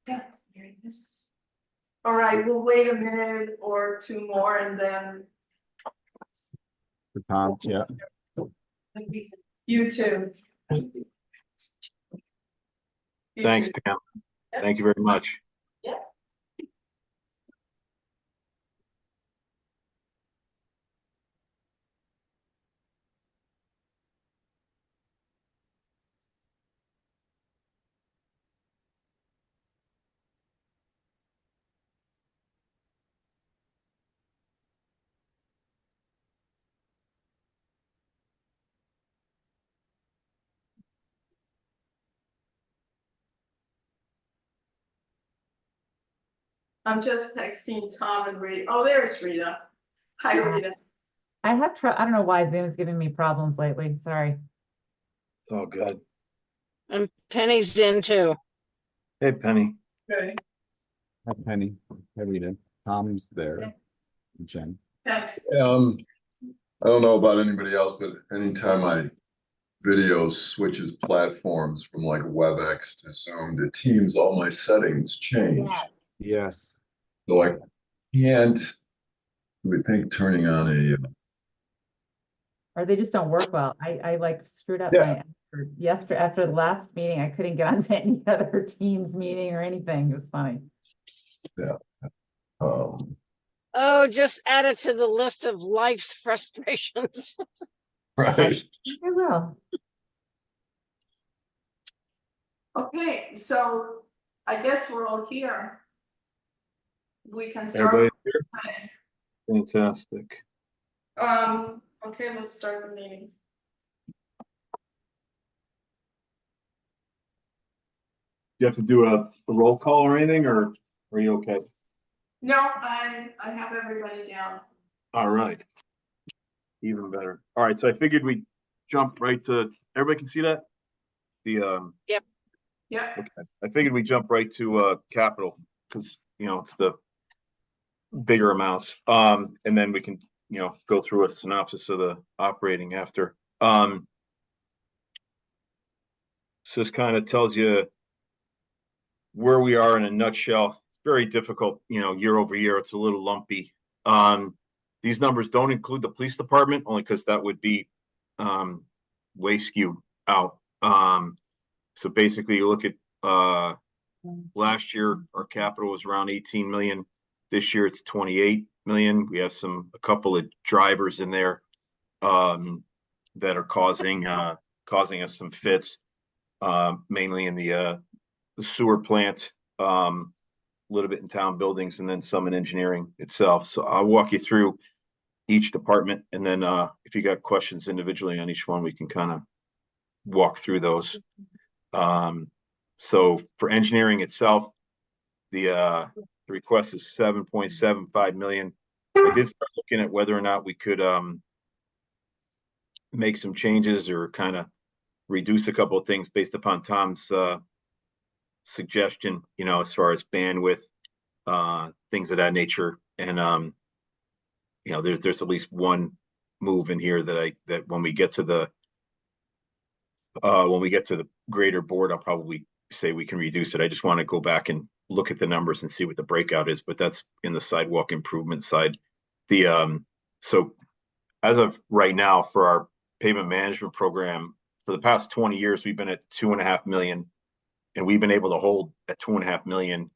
Yeah. All right, we'll wait a minute or two more and then For Tom, yeah. you too. You Thanks, too. Pam. Thank you very much. I'm just texting Tom and Rita. Oh, there's Rita. Hi, Rita. I don't know why Zoom is giving me problems lately. Sorry. Oh, good. And Penny's in too. Hey, Penny. Okay. Hi, Penny. Hi, Rita. Tom's there. Jen. Okay. I don't know about anybody else, but anytime my video switches platforms from like WebEx to Zoom to Teams, all my settings change. Yes. So I can't, you would think turning on a, Or they just don't work well. I like screwed up Yeah. yesterday after the last meeting. I couldn't get onto any other Teams meeting or anything. It was funny. Oh, just add it to the list of life's frustrations. right. I will. Okay, so I guess we're all here. We can start. Everybody here? Fantastic. Okay, let's start the meeting. Do you have to do a roll call or anything, or are you okay? No, I have everybody down. All right. Even better. All right, so I figured we'd jump right to, everybody can see that? The, Yeah, okay, I figured we'd jump right to, capital, because, it's the bigger amounts. And then we can, go through a synopsis of the operating after. So this kind of tells you where we are in a nutshell. It's very difficult, year over year. It's a little lumpy. These numbers don't include the police department, only because that would be way skewed out. So basically, you look at last year, our capital was around 18 million. This year, it's 28 million. We have a couple of drivers in there that are causing us some fits, mainly in the sewer plant, a little bit in town buildings, and then some in engineering itself. So I'll walk you through each department, and then if you got questions individually on each one, we can kind of walk through those. So for engineering itself, the request is 7.75 million. I did start looking at whether or not we could make some changes or kind of reduce a couple of things based upon Tom's suggestion, as far as bandwidth, things of that nature. And there's at least one move in here that when we get to the greater board, I'll probably say we can reduce it. I just want to go back and look at the numbers and see what the breakout is, but that's in the sidewalk improvement side. So as of right now, for our pavement management program, for the past 20 years, we've been at 2.5 million, and we've been able to hold at 2.5 million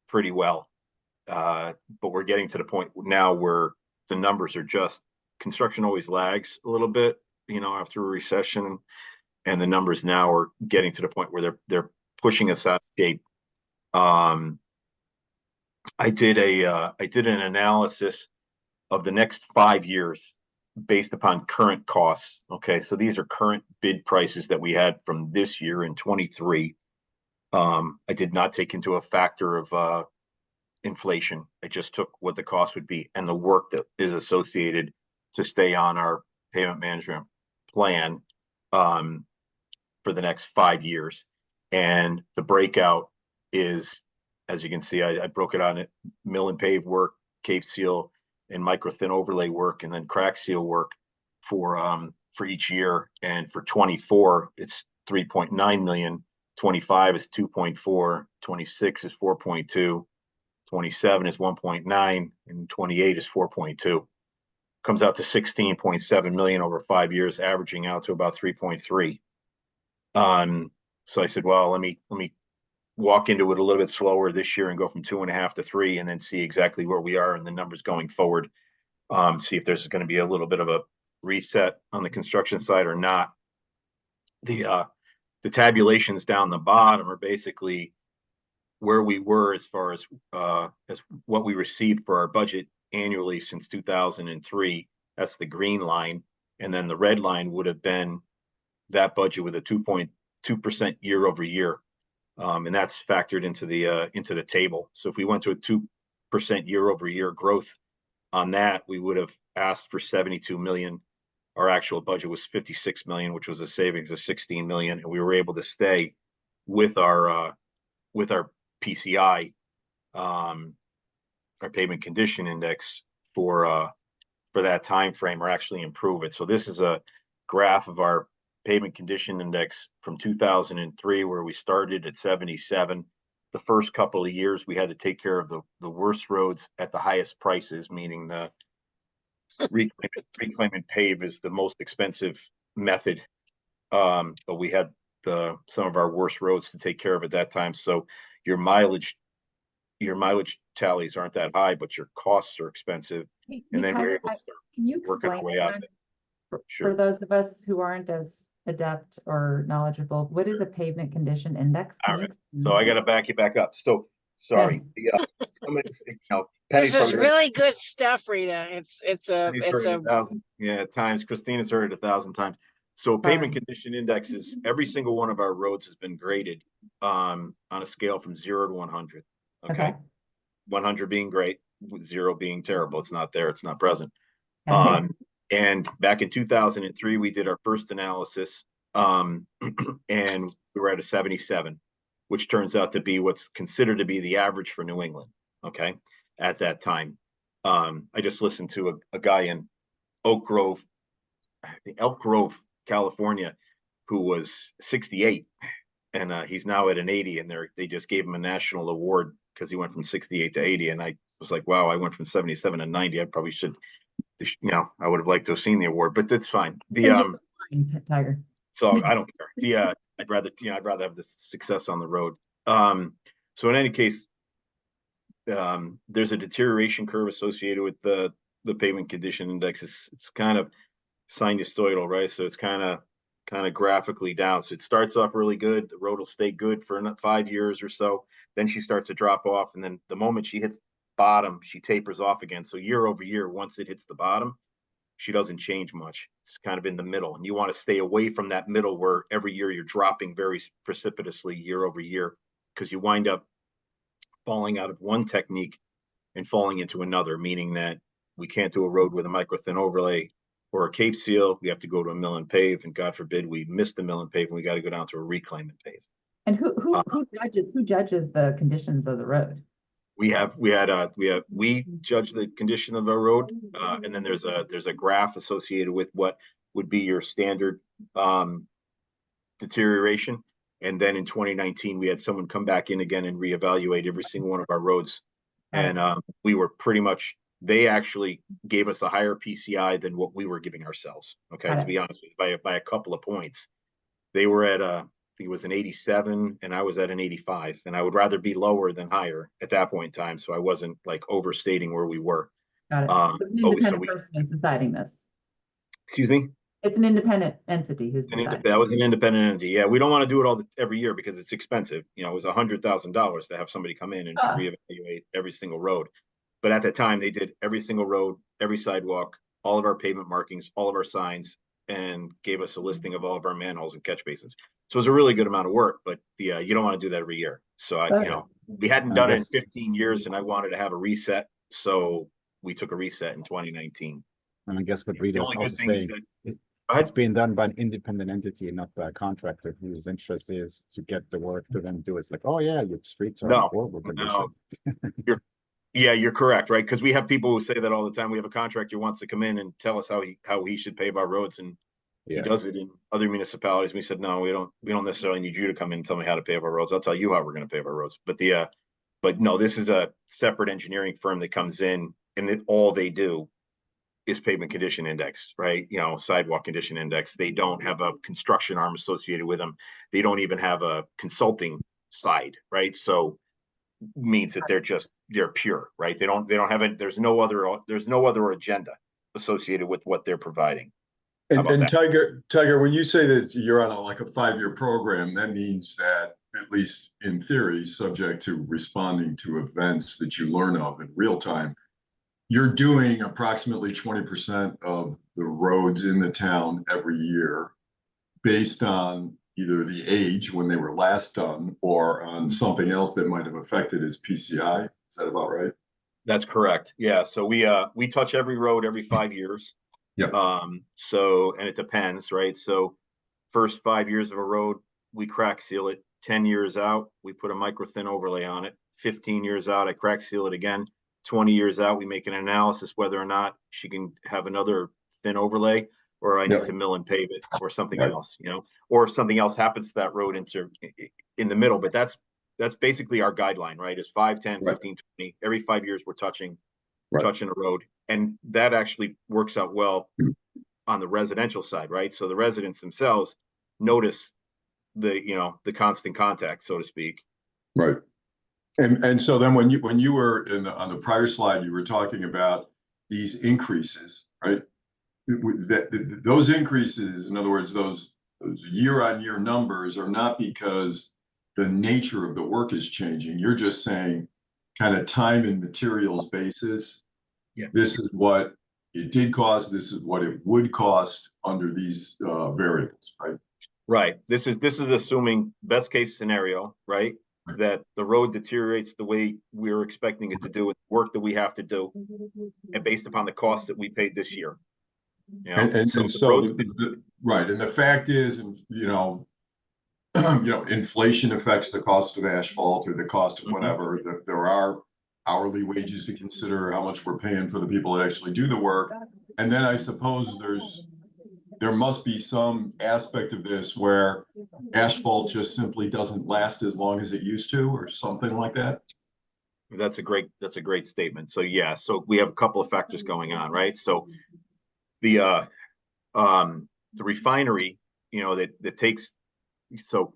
pretty well. But we're getting to the point now where the numbers are just, construction always lags a little bit, after a recession, and the numbers now are getting to the point where they're pushing us out of shape. I did an analysis of the next 5 years based upon current costs. Okay, so these are current bid prices that we had from this year in 23. I did not take into a factor of inflation. I just took what the cost would be and the work that is associated to stay on our pavement management plan for the next 5 years. And the breakout is, as you can see, I broke it on it: mill and pave work, cave seal, and micro thin overlay work, and then crack seal work for each year. And for 24, it's 3.9 million 25 is 2.4, 26 is 4.2, 27 is 1.9, and 28 is 4.2. Comes out to 16.7 million over 5 years, averaging out to about 3.3. So I said, well, let me walk into it a little bit slower this year and go from 2.5 to 3, and then see exactly where we are in the numbers going forward. See if there's going to be a little bit of a reset on the construction side or not. The tabulations down the bottom are basically where we were as far as what we received for our budget annually since 2003. That's the green line, and then the red line would have been that budget with a 2.2% year over year, and that's factored into the table. So if we went to a 2% year over year growth on that, we would have asked for 72 million. Our actual budget was 56 million, which was a savings of 16 million, and we were able to stay with our PCI, our pavement condition index, for that time frame, or actually improve it. So this is a graph of our pavement condition index from 2003, where we started at 77. The first couple of years, we had to take care of the worst roads at the highest prices, meaning the reclaim and pave is the most expensive method. But we had some of our worst roads to take care of at that time. So your mileage tallies aren't that high, but your costs are expensive. And then we're able to start Can you working our explain way it out then of it. for Sure. those of us who aren't as adept or knowledgeable? What is a pavement condition index? Can All you right. So I got to back you back up. So sorry. This is really good stuff, Rita. It's a times. Christina's heard it 1,000 times. So pavement condition index is every single one of our roads has been graded on a scale from 0 to 100. Okay. 100 being great, 0 being terrible. It's not there. It's not present. And back in 2003, we did our first analysis, and we were at a 77, which turns out to be what's considered to be the average for New England. Okay. At that time, I just listened to a guy in Elk Grove, California, who was 68, and he's now at an 80, and they just gave him a national award because he went from 68 to 80. And I was like, wow, I went from 77 to 90. I probably should, I would have liked to have seen the award, but that's fine. Tiger. So I don't care. I'd rather have the success on the road. So in any case, there's a deterioration curve associated with the pavement condition index. It's kind of sinusoidal, right? So it's kind of graphically down. So it starts off really good. The road will stay good for 5 years or so. Then she starts to drop off, and then the moment she hits bottom, she tapers off again. So year over year, once it hits the bottom, she doesn't change much. It's kind of in the middle, and you want to stay away from that middle where every year you're dropping very precipitously year over year, because you wind up falling out of one technique and falling into another, meaning that we can't do a road with a micro thin overlay or a cape seal. We have to go to a mill and pave, and God forbid we miss the mill and pave, and we got to go down to a reclaim and pave. And who judges the conditions of the road? We judge the condition of our road, and then there's a graph associated with what would be your standard deterioration. And then in 2019, we had someone come back in again and reevaluate every single one of our roads, and we were pretty much. They actually gave us a higher PCI than what we were giving ourselves. Okay, to be honest with you, by a couple of points. They were at I think it was an 87, and I was at an 85, and I would rather be lower than higher at that point in time, so I wasn't like overstating where we were. Got it. So an independent person is deciding this. Excuse me? It's an independent entity who's deciding. That was an independent entity. Yeah, we don't want to do it every year because it's expensive. It was $100,000 to have somebody come in and reevaluate every single road. But at the time, they did every single road, every sidewalk, all of our pavement markings, all of our signs, and gave us a listing of all of our manholes and catch basins. So it was a really good amount of work, but you don't want to do that every year. So we hadn't done it in 15 years, and I wanted to have a reset. So we took a reset in 2019. And I guess what Rita is also saying, it's being done by an independent entity and not by a contractor whose interest is to get the work to then do it. It's like, oh yeah, your streets are in horrible condition. You're correct, right? Because we have people who say that all the time. We have a contractor who wants to come in and tell us how he should pave our roads, and He Yeah. does it in other municipalities. We said, no, we don't necessarily need you to come in and tell me how to pave our roads. I'll tell you how we're gonna pave our roads. But no, this is a separate engineering firm that comes in and all they do is pavement condition index, right? You know, sidewalk condition index. They don't have a construction arm associated with them. They don't even have a consulting side, right? So means that they're pure, right? They don't have it. There's no other agenda associated with what they're providing. How about And that? Tiger, when you say that you're on like a 5-year program, that means that, at least in theory, subject to responding to events that you learn of in real time, you're doing approximately 20% of the roads in the town every year based on either the age when they were last done or on something else that might have affected his PCI. Is that about right? That's correct. Yeah. So we touch every road every 5 years. Yep. So, and it depends, right? So first 5 years of a road, we crack seal it. 10 years out, we put a micro thin overlay on it. 15 years out, I crack seal it again. 20 years out, we make an analysis whether or not she can have another thin overlay, or I need to mill and pave it, or something else, you know, or if something else happens to that road in the middle. But that's basically our guideline, right? Is 5, 10, 15, 20. Every 5 years we're touching a road. And that actually works out well on the residential side, right? So the residents themselves notice the constant contact, so to speak. Right. And so then when you were on the prior slide, you were talking about these increases, right? Those increases, in other words, those year-on-year numbers are not because the nature of the work is changing. You're just saying kind of time and materials basis. Yeah. This is what it did cost. This is what it would cost under these variables, right? Right. This is assuming best case scenario, right? That the road deteriorates the way we're expecting it to do, with work that we have to do, and based upon the cost that we paid this year. You know? Right. And the fact is, and inflation affects the cost of asphalt or the cost of whatever. There are hourly wages to consider, how much we're paying for the people that actually do the work. And then I suppose there must be some aspect of this where asphalt just simply doesn't last as long as it used to, or something like that. That's a great statement. So yeah, so we have a couple of factors going on, right? So the refinery, that takes, so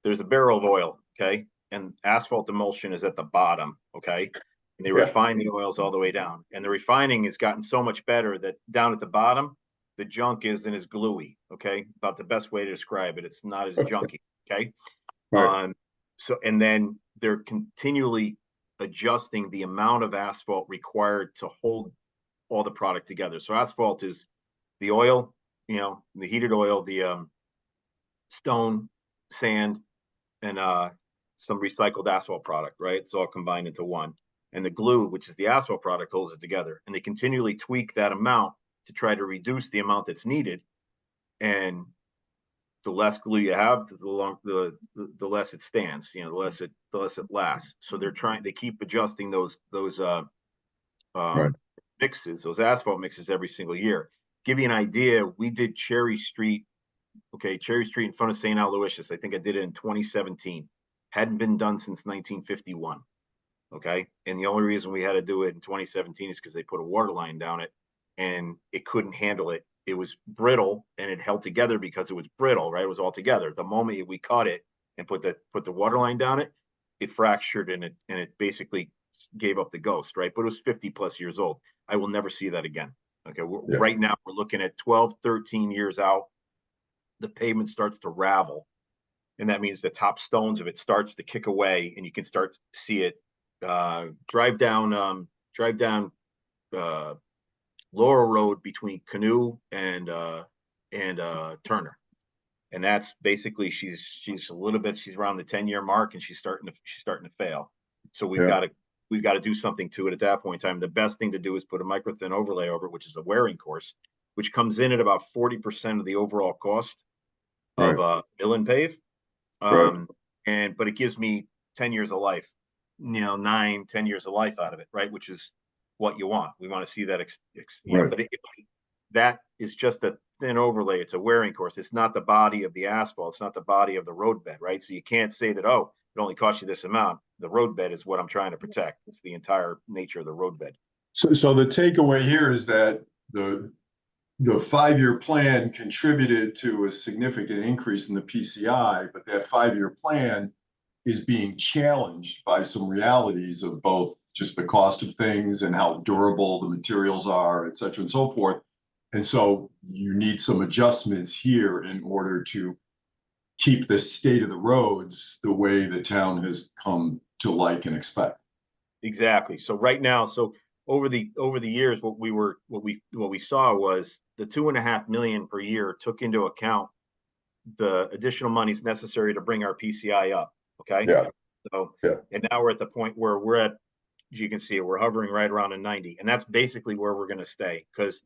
there's a barrel of oil, okay, and asphalt emulsion is at the bottom, okay, and they refine the oils all the way down, and the refining has gotten so much better that down at the bottom, the junk isn't as gluey, okay, about the best way to describe it. It's not as junky, okay. Right. So, and then they're continually adjusting the amount of asphalt required to hold all the product together. So asphalt is the oil, the heated oil, the stone, sand, and some recycled asphalt product, right? It's all combined into one. And the glue, which is the asphalt product, holds it together. And they continually tweak that amount to try to reduce the amount that's needed. And the less glue you have, the less it stands, the less it lasts. So they keep adjusting those mixes, those asphalt mixes every single year. Give you an idea, we did Cherry Street in front of St. Aloysius. I think I did it in 2017. Hadn't been done since 1951. Okay. And the only reason we had to do it in 2017 is because they put a water line down it and it couldn't handle it. It was brittle and it held together because it was brittle, right? It was all together. The moment we cut it and put the water line down it, it fractured and it basically gave up the ghost, right? But it was 50+ years old. I will never see that again. Okay. Right now we're looking at 12, 13 years out. The pavement starts to ravel. And that means the top stones of it starts to kick away and you can start to see it drive down Laurel Road between Canoe and Turner. And that's basically she's around the 10-year mark and she's starting to fail. So we've got to do something to it at that point in time. The best thing to do is put a micro thin overlay over it, which is a wearing course, which comes in at about 40% of the overall cost of mill and pave. But it gives me 10 years of life, 9, 10 years of life out of it, right? Which is what you want. We want to see that, but that is just a thin overlay. It's a wearing course. It's not the body of the asphalt. It's not the body of the roadbed, right? So you can't say that, oh, it only costs you this amount. The roadbed is what I'm trying to protect. It's the entire nature of the roadbed. So the takeaway here is that the 5-year plan contributed to a significant increase in the PCI, but that 5-year plan is being challenged by some realities of both just the cost of things and how durable the materials are, et cetera, and so forth. And so you need some adjustments here in order to keep the state of the roads the way the town has come to like and expect. Exactly. So right now, so over the years, what we saw was the 2.5 million per year took into account the additional monies necessary to bring our PCI up. Okay. Yeah. So, yeah. And now we're at the point where we're at, as you can see, we're hovering right around a 90, and that's basically where we're going to stay, because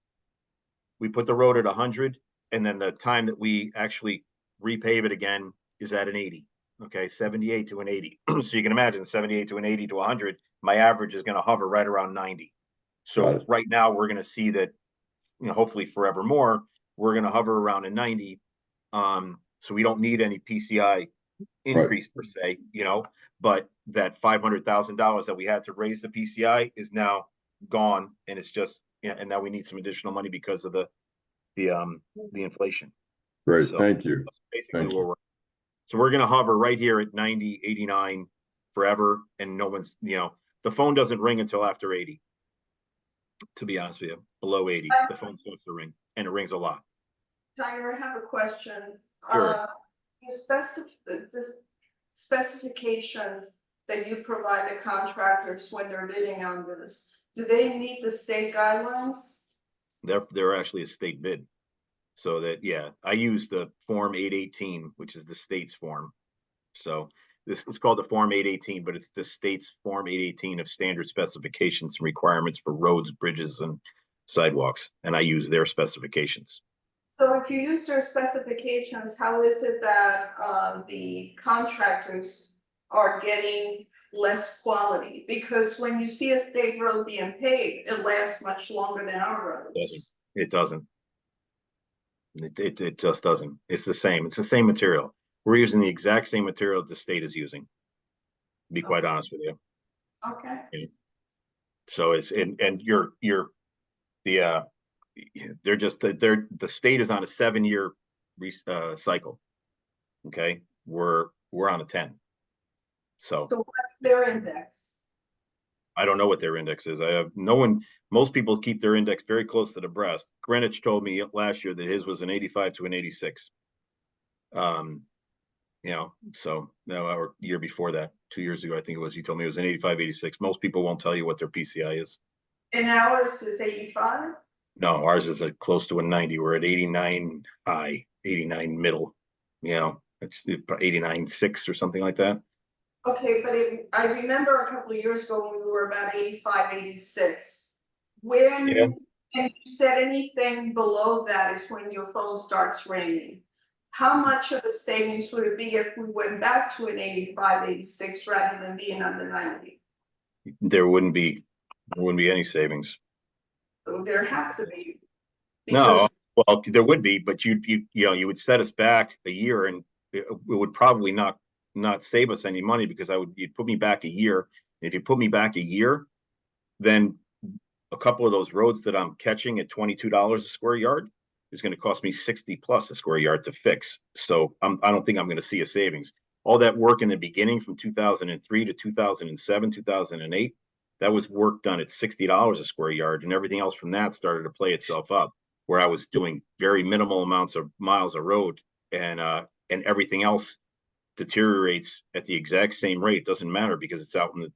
we put the road at 100, and then the time that we actually repave it again is at an 80. Okay, 78 to an 80. So you can imagine 78 to an 80 to 100. My average is going to hover right around 90. So right now we're going to see that, hopefully forevermore, we're going to hover around a 90. So we don't need any PCI increase per se, but that $500,000 that we had to raise the PCI is now gone, and it's just, and now we need some additional money because of the inflation. Great, So thank you. that's basically where we're going to hover right here at 90, 89 forever, and no one's, the phone doesn't ring until after 80. To be honest with you, below 80, the phone starts to ring, and it rings a lot. Tiger, I have a question. Sure. The specifications that you provide the contractors when they're bidding on this, do they meet the state guidelines? They're actually a state bid. So that, yeah, I use the Form 818, which is the state's form. So it's called the Form 818, but it's the state's Form 818 of standard specifications and requirements for roads, bridges, and sidewalks. And I use their specifications. So if you use their specifications, how is it that the contractors are getting less quality? Because when you see a state road being paved, it lasts much longer than our roads. It doesn't. It just doesn't. It's the same. It's the same material. We're using the exact same material that the state is using, to be quite honest with you. Okay. So it's the state is on a 7-year cycle. Okay, we're on a 10. So what's their index? I don't know what their index is. I have no one. Most people keep their index very close to the breast. Greenwich told me last year that his was an 85 to an 86. So no, or year before that, 2 years ago, I think it was, he told me it was an 85, 86. Most people won't tell you what their PCI is. And ours is 85? No, ours is close to a 90. We're at 89 high, 89 middle, it's 89.6 or something like that. Okay, but I remember a couple of years ago when we were about 85, 86. When and you said anything below that is when your phone starts ringing. How much of a savings would it be if we went back to an 85, 86 rather than being on the 90? There wouldn't be any savings. So there has to be. No, well, there would be, but you would set us back a year, and it would probably not save us any money, because you'd put me back a year. And if you put me back a year, then a couple of those roads that I'm catching at $22 a square yard is going to cost me 60 plus a square yard to fix. So I don't think I'm going to see a savings. All that work in the beginning from 2003 to 2007, 2008, that was work done at $60 a square yard, and everything else from that started to play itself up, where I was doing very minimal amounts of miles of road, and everything else deteriorates at the exact same rate. It doesn't matter, because it's out in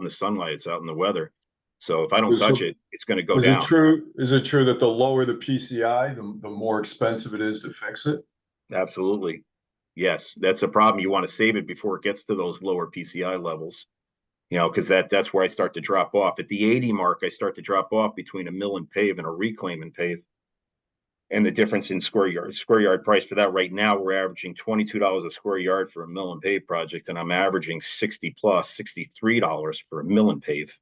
the sunlight, it's out in the weather. So if I don't touch it, it's going to go down. Is it true that the lower the PCI, the more expensive it is to fix it? Absolutely. Yes, that's a problem. You want to save it before it gets to those lower PCI levels, because that's where I start to drop off. At the 80 mark, I start to drop off between a mill and pave and a reclaim and pave. And the difference in square yard price for that right now, we're averaging $22 a square yard for a mill and pave project, and I'm averaging $63 for a mill and pave.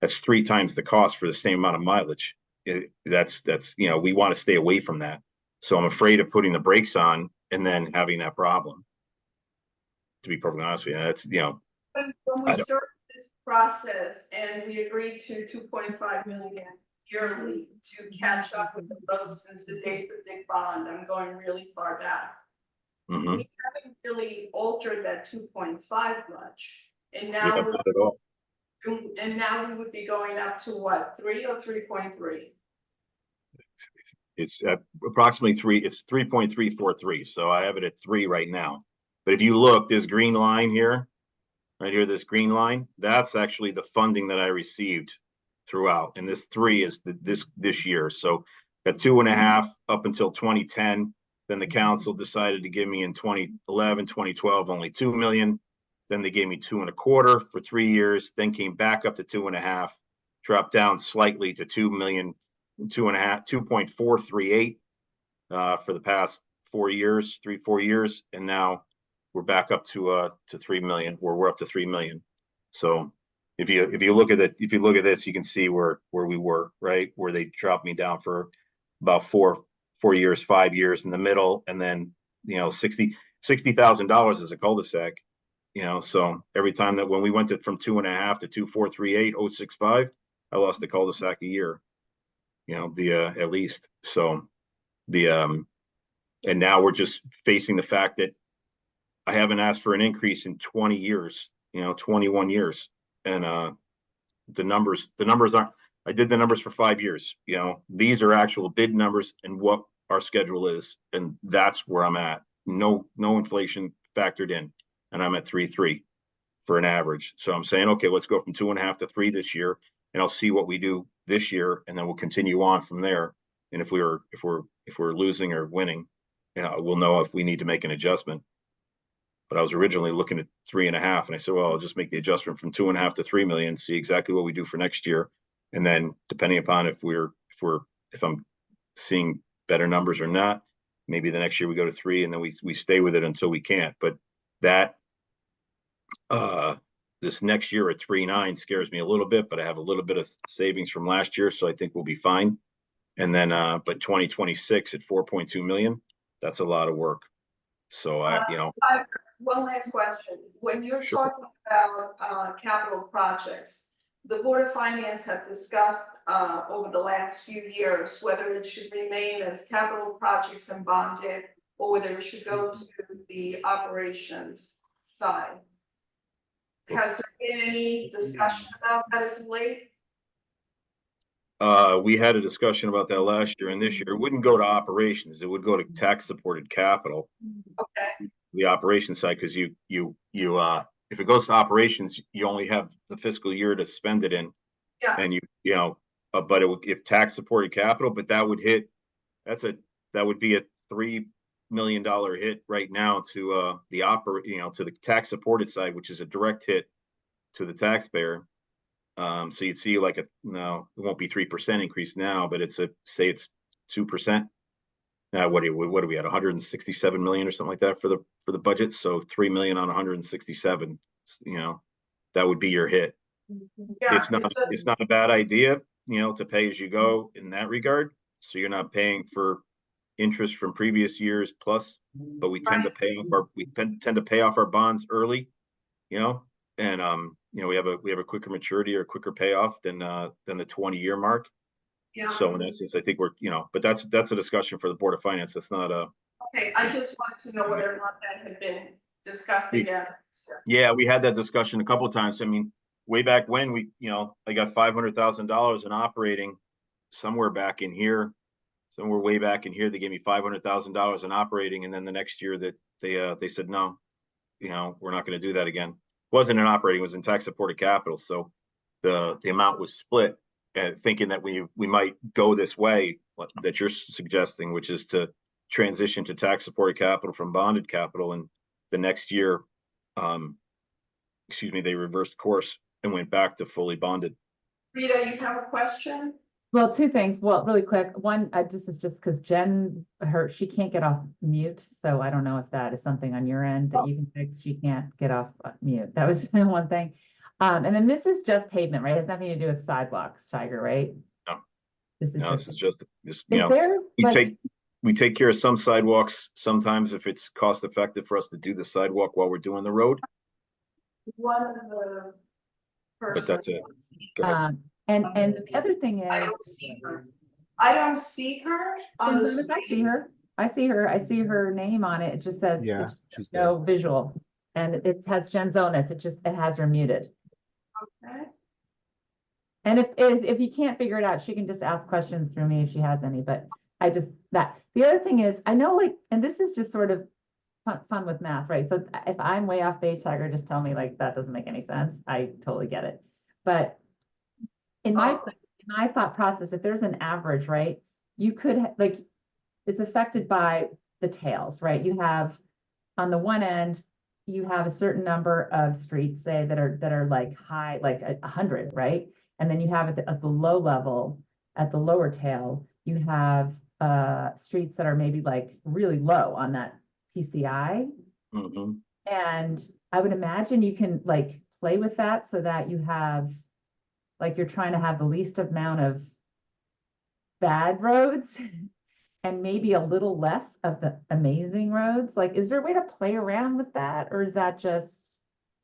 That's 3 times the cost for the same amount of mileage. that's, you know, we want to stay away from that. So I'm afraid of putting the brakes on and then having that problem. To be perfectly honest with you, that's, you know, When I we don't- started this process and we agreed to 2.5 million yearly to catch up with the roads since the days of Dick Bond, I'm going really far back. mhm. We haven't really altered that 2.5 much, and We now have not at all. we would be going up to what, 3 or 3.3? It's at approximately 3, it's 3.343, so I have it at 3 right now. But if you look, this green line here, right here, this green line, that's actually the funding that I received throughout, and this 3 is this year. So at 2.5 up until 2010, then the council decided to give me in 2011, 2012 only 2 million. Then they gave me 2.25 for 3 years, then came back up to 2.5, dropped down slightly to 2 million, 2.5, 2.438 for the past 4 years, 4 years, and now we're back up to 3 million, where we're up to 3 million. So if you look at it, if you look at this, you can see where we were, right? Where they dropped me down for about 4 years, 5 years in the middle, and then, you know, $60,000 as a cul-de-sac, you know. So every time that when we went from 2.5 to 2.438, 0.65, I lost the cul-de-sac a year, you know, at least. So and now we're just facing the fact that I haven't asked for an increase in 20 years, you know, 21 years. And the numbers aren't, I did the numbers for 5 years, you know, these are actual bid numbers and what our schedule is. And that's where I'm at. No inflation factored in. And I'm at 3.3 for an average. So I'm saying, okay, let's go from 2.5 to 3 this year, and I'll see what we do this year, and then we'll continue on from there. And if we're losing or winning, we'll know if we need to make an adjustment. But I was originally looking at 3.5, and I said, well, I'll just make the adjustment from 2.5 to 3 million, see exactly what we do for next year. And then depending upon if I'm seeing better numbers or not, maybe the next year we go to 3, and then we stay with it until we can't. But that this next year at 3.9 scares me a little bit, but I have a little bit of savings from last year, so I think we'll be fine. And then but 2026 at 4.2 million, that's a lot of work. So you know. One last question. When you're Sure. talking about capital projects, the Board of Finance have discussed over the last few years whether it should remain as capital projects and bonded, or whether it should go to the operations side. Has there been any discussion about that as of late? We had a discussion about that last year, and this year it wouldn't go to operations, it would go to tax supported capital. Okay. The operations side, because you if it goes to operations, you only have the fiscal year to spend it in. Yeah. And you know, but if tax supported capital, but that would be a $3 million hit right now to to the tax supported side, which is a direct hit to the taxpayer. So you'd see like it won't be 3% increase now, but it's 2%. What are we at, 167 million or something like that for the budget? So 3 million on 167, you know, that would be your hit. Yeah, It's not a bad idea, you know, to pay as you go in that regard. So you're not paying for interest from previous years plus, but we tend to pay off our bonds early, you know, and you know, we have a quicker maturity or quicker payoff than the 20-year mark. Yeah. So in essence, I think we're, you know, but that's a discussion for the Board of Finance. That's not a. Okay, I just wanted to know whether or not that had been discussed again. Yeah, we had that discussion a couple of times. I mean, way back when I got $500,000 in operating somewhere way back in here. They gave me $500,000 in operating, and then the next year that they said no, you know, we're not going to do that again. It wasn't in operating, it was in tax supported capital. So the amount was split. Thinking that we might go this way that you're suggesting, which is to transition to tax supported capital from bonded capital, and the next year, they reversed course and went back to fully bonded. Rita, you have a question? Well, two things. Well, really quick. One, this is just because Jen, she can't get off mute. So I don't know if that is something on your end that you can fix. She can't get off mute. That was one thing. And then this is just pavement, right? It has nothing to do with sidewalks, Tiger, right? No. This is No, this just, is just, you is know, there we like, take care of some sidewalks sometimes if it's cost effective for us to do the sidewalk while we're doing the road, One of the. but that's it. persons- Go ahead. and the other thing I is, don't see her. I don't see her on the I see screen. her, I see her name on it, it just says, Yeah, it's she's there. no visual. And it has Jen Zonas, it has her muted. Okay. And if you can't figure it out, she can just ask questions through me if she has any, but I just, the other thing is, I know like, and this is just sort of fun with math, right? So if I'm way off base, Tiger, just tell me like, that doesn't make any sense. I totally get it. But in my thought process, if there's an average, right, you could like, it's affected by the tails, right? You have, on the one end, you have a certain number of streets, say, that are like high, like 100, right? And then you have at the low level, at the lower tail, you have streets that are maybe like really low on that PCI. Mhm. And I would imagine you can like play with that so that you have, like, you're trying to have the least amount of bad roads and maybe a little less of the amazing roads. Like, is there a way to play around with that? Or is that just,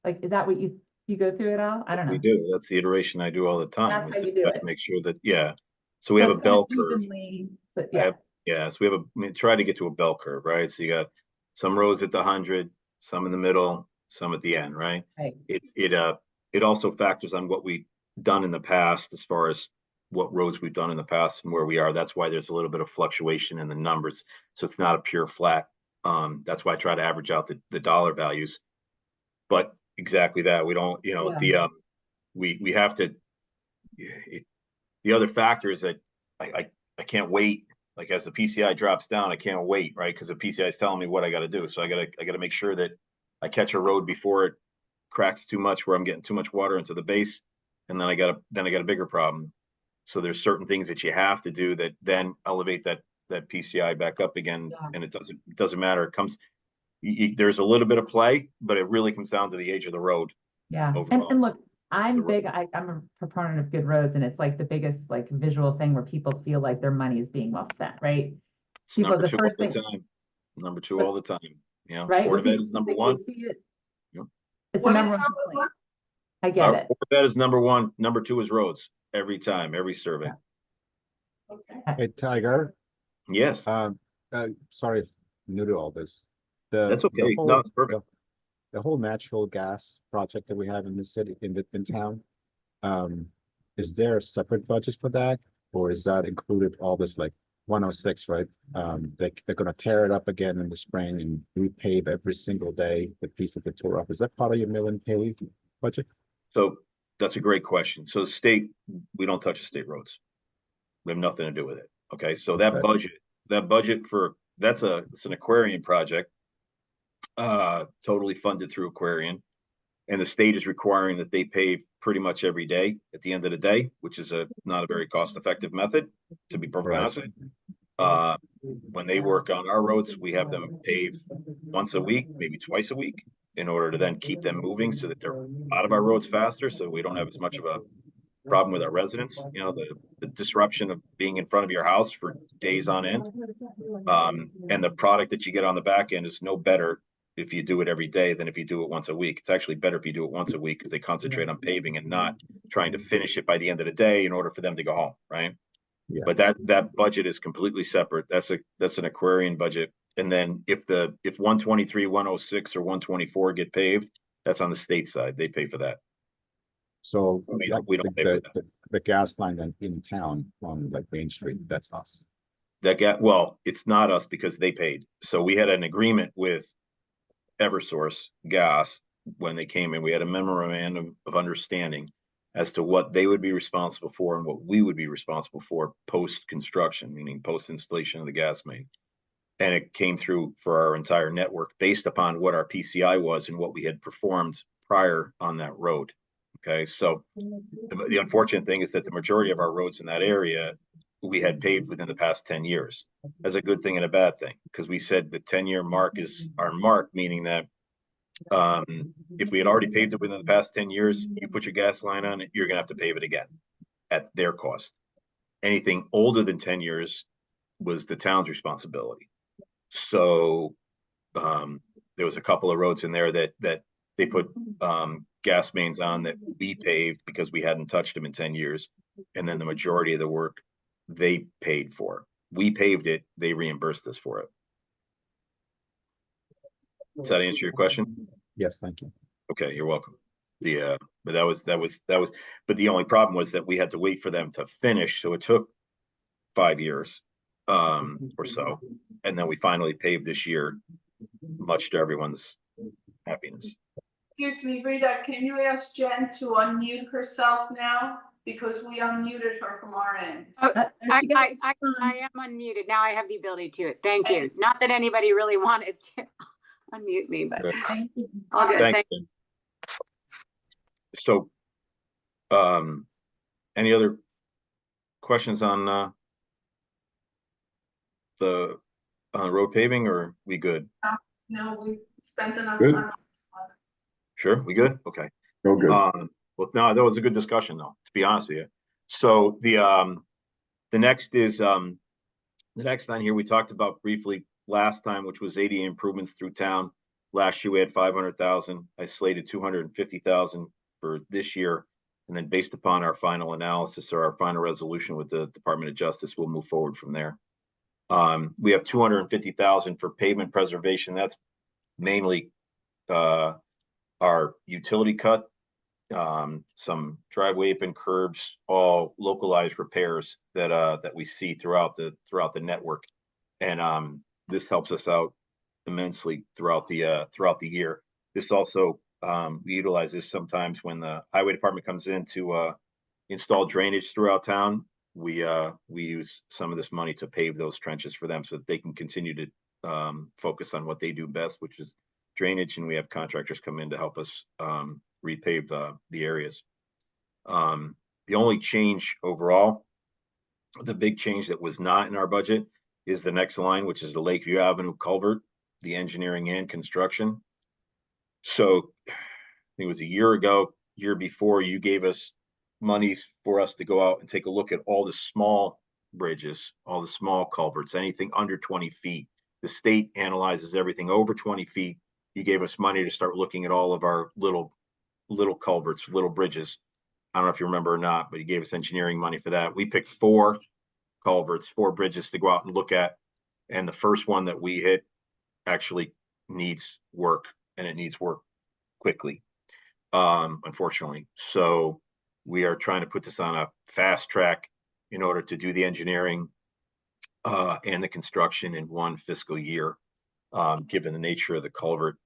like, is that what you go through it all? I don't know. We do. That's the iteration I do all the time. That's is how to you do try to it. Make sure that, yeah. So we have a That's gonna bell curve. evenly- so- I Yeah, have- Yeah, so we try to get to a bell curve, right? So you got some roads at the 100, some in the middle, some at the end, right? right. It also factors on what we've done in the past as far as what roads we've done in the past and where we are. That's why there's a little bit of fluctuation in the numbers. So it's not a pure flat. That's why I try to average out the dollar values. But exactly that, we don't, Yeah. we have to, the other factor is that I can't wait. Like as the PCI drops down, I can't wait, right? Because the PCI is telling me what I got to do. So I gotta make sure that I catch a road before it cracks too much, where I'm getting too much water into the base, and then I got a bigger problem. So there's certain things that you have to do that then elevate that PCI back up again, Yeah. and it doesn't matter. It comes, there's a little bit of play, but it really comes down to the age of the road. Yeah, Overall. and look, The I'm road. big, I'm a proponent of good roads, and it's like the biggest like visual thing where people feel like their money is being well spent, right? It's People, number the two first all the thing, time. Number two But- all the time. right? Board When of Ed is people number see- one. they see it, Yep. It's the What is number one number complaint. one? I get it. Board of Ed is number one. Number two is roads. Every time, every survey. Okay. Hey, Tiger, Yes. sorry, if new to all this. The- That's the okay. whole- No, it's perfect. The whole natural gas project that we have in the city, in town. Is there a separate budget for that? Or is that included all this like 106, right? They're gonna tear it up again in the spring and repave every single day the piece that they tore up. Is that part of your mill and pave budget? So that's a great question. So state, we don't touch the state roads. We have nothing to do with it. Okay, so that Okay. budget for, it's an Aquarian project. Totally funded through Aquarian. And the state is requiring that they pave pretty much every day at the end of the day, which is not a very cost-effective method, to be perfectly honest with you. When they work on our roads, we have them pave once a week, maybe twice a week, in order to then keep them moving so that they're out of our roads faster, so we don't have as much of a problem with our residents. The disruption of being in front of your house for days on end. And the product that you get on the back end is no better if you do it every day than if you do it once a week. It's actually better if you do it once a week because they concentrate on paving and not trying to finish it by the end of the day in order for them to go home, right? Yeah. But that budget is completely separate. That's an Aquarian budget. And then if 123, 106, or 124 get paved, that's on the state side. They pay for that. So. We like, don't pay for that. The gas line then in town on like Main Street, that's us. Well, it's not us because they paid. So we had an agreement with Eversource Gas when they came in. We had a memorandum of understanding as to what they would be responsible for and what we would be responsible for post-construction, meaning post-installation of the gas main. And it came through for our entire network based upon what our PCI was and what we had performed prior on that road. Okay, so the unfortunate thing is that the majority of our roads in that area we had paved within the past 10 years. That's a good thing and a bad thing, because we said the 10-year mark is our mark, meaning that if we had already paved it within the past 10 years, you put your gas line on it, you're gonna have to pave it again at their cost. anything older than 10 years was the town's responsibility. So there was a couple of roads in there that they put gas mains on that we paved because we hadn't touched them in 10 years. And then the majority of the work they paid for. We paved it, they reimbursed us for it. Does that answer your question? Yes, thank you. Okay, you're welcome. But that was, but the only problem was that we had to wait for them to finish, so it took 5 years or so. And then we finally paved this year, much to everyone's happiness. Excuse me, Rita, can you ask Jen to unmute herself now? Because we unmuted her from our end. There she goes. I am unmuted. Now I have the ability to it. Thank you. Not that anybody really wanted to unmute me, but Good. Thank you. all good. Thanks, Thank Ben. So, any other questions on the road paving, or we good? No, we spent enough Good. time on this one. Sure, we good? Okay. No good. Well, no, that was a good discussion, though, to be honest with you. So the next is the next on here we talked about briefly last time, which was ADA improvements through town. Last year we had 500,000. I slated 250,000 for this year, and then based upon our final analysis or our final resolution with the Department of Justice, we'll move forward from there. We have 250,000 for pavement preservation. That's mainly our utility cut, some driveway apron curbs, all localized repairs that we see throughout the network, and this helps us out immensely throughout the year. This also we utilize this sometimes when the highway department comes in to install drainage throughout town. We use some of this money to pave those trenches for them so that they can continue to focus on what they do best, which is drainage, and we have contractors come in to help us repave the areas. The only change overall, the big change that was not in our budget, is the next line, which is the Lakeview Avenue culvert, the engineering and construction. So I think it was a year before, you gave us monies for us to go out and take a look at all the small bridges, all the small culverts, anything under 20 feet. The state analyzes everything over 20 feet. You gave us money to start looking at all of our little culverts, little bridges. I don't know if you remember or not, but you gave us engineering money for that. We picked 4 culverts, 4 bridges to go out and look at. And the first one that we hit actually needs work, and it needs work quickly, unfortunately. So we are trying to put this on a fast track in order to do the engineering and the construction in one fiscal year, given the nature of the culvert.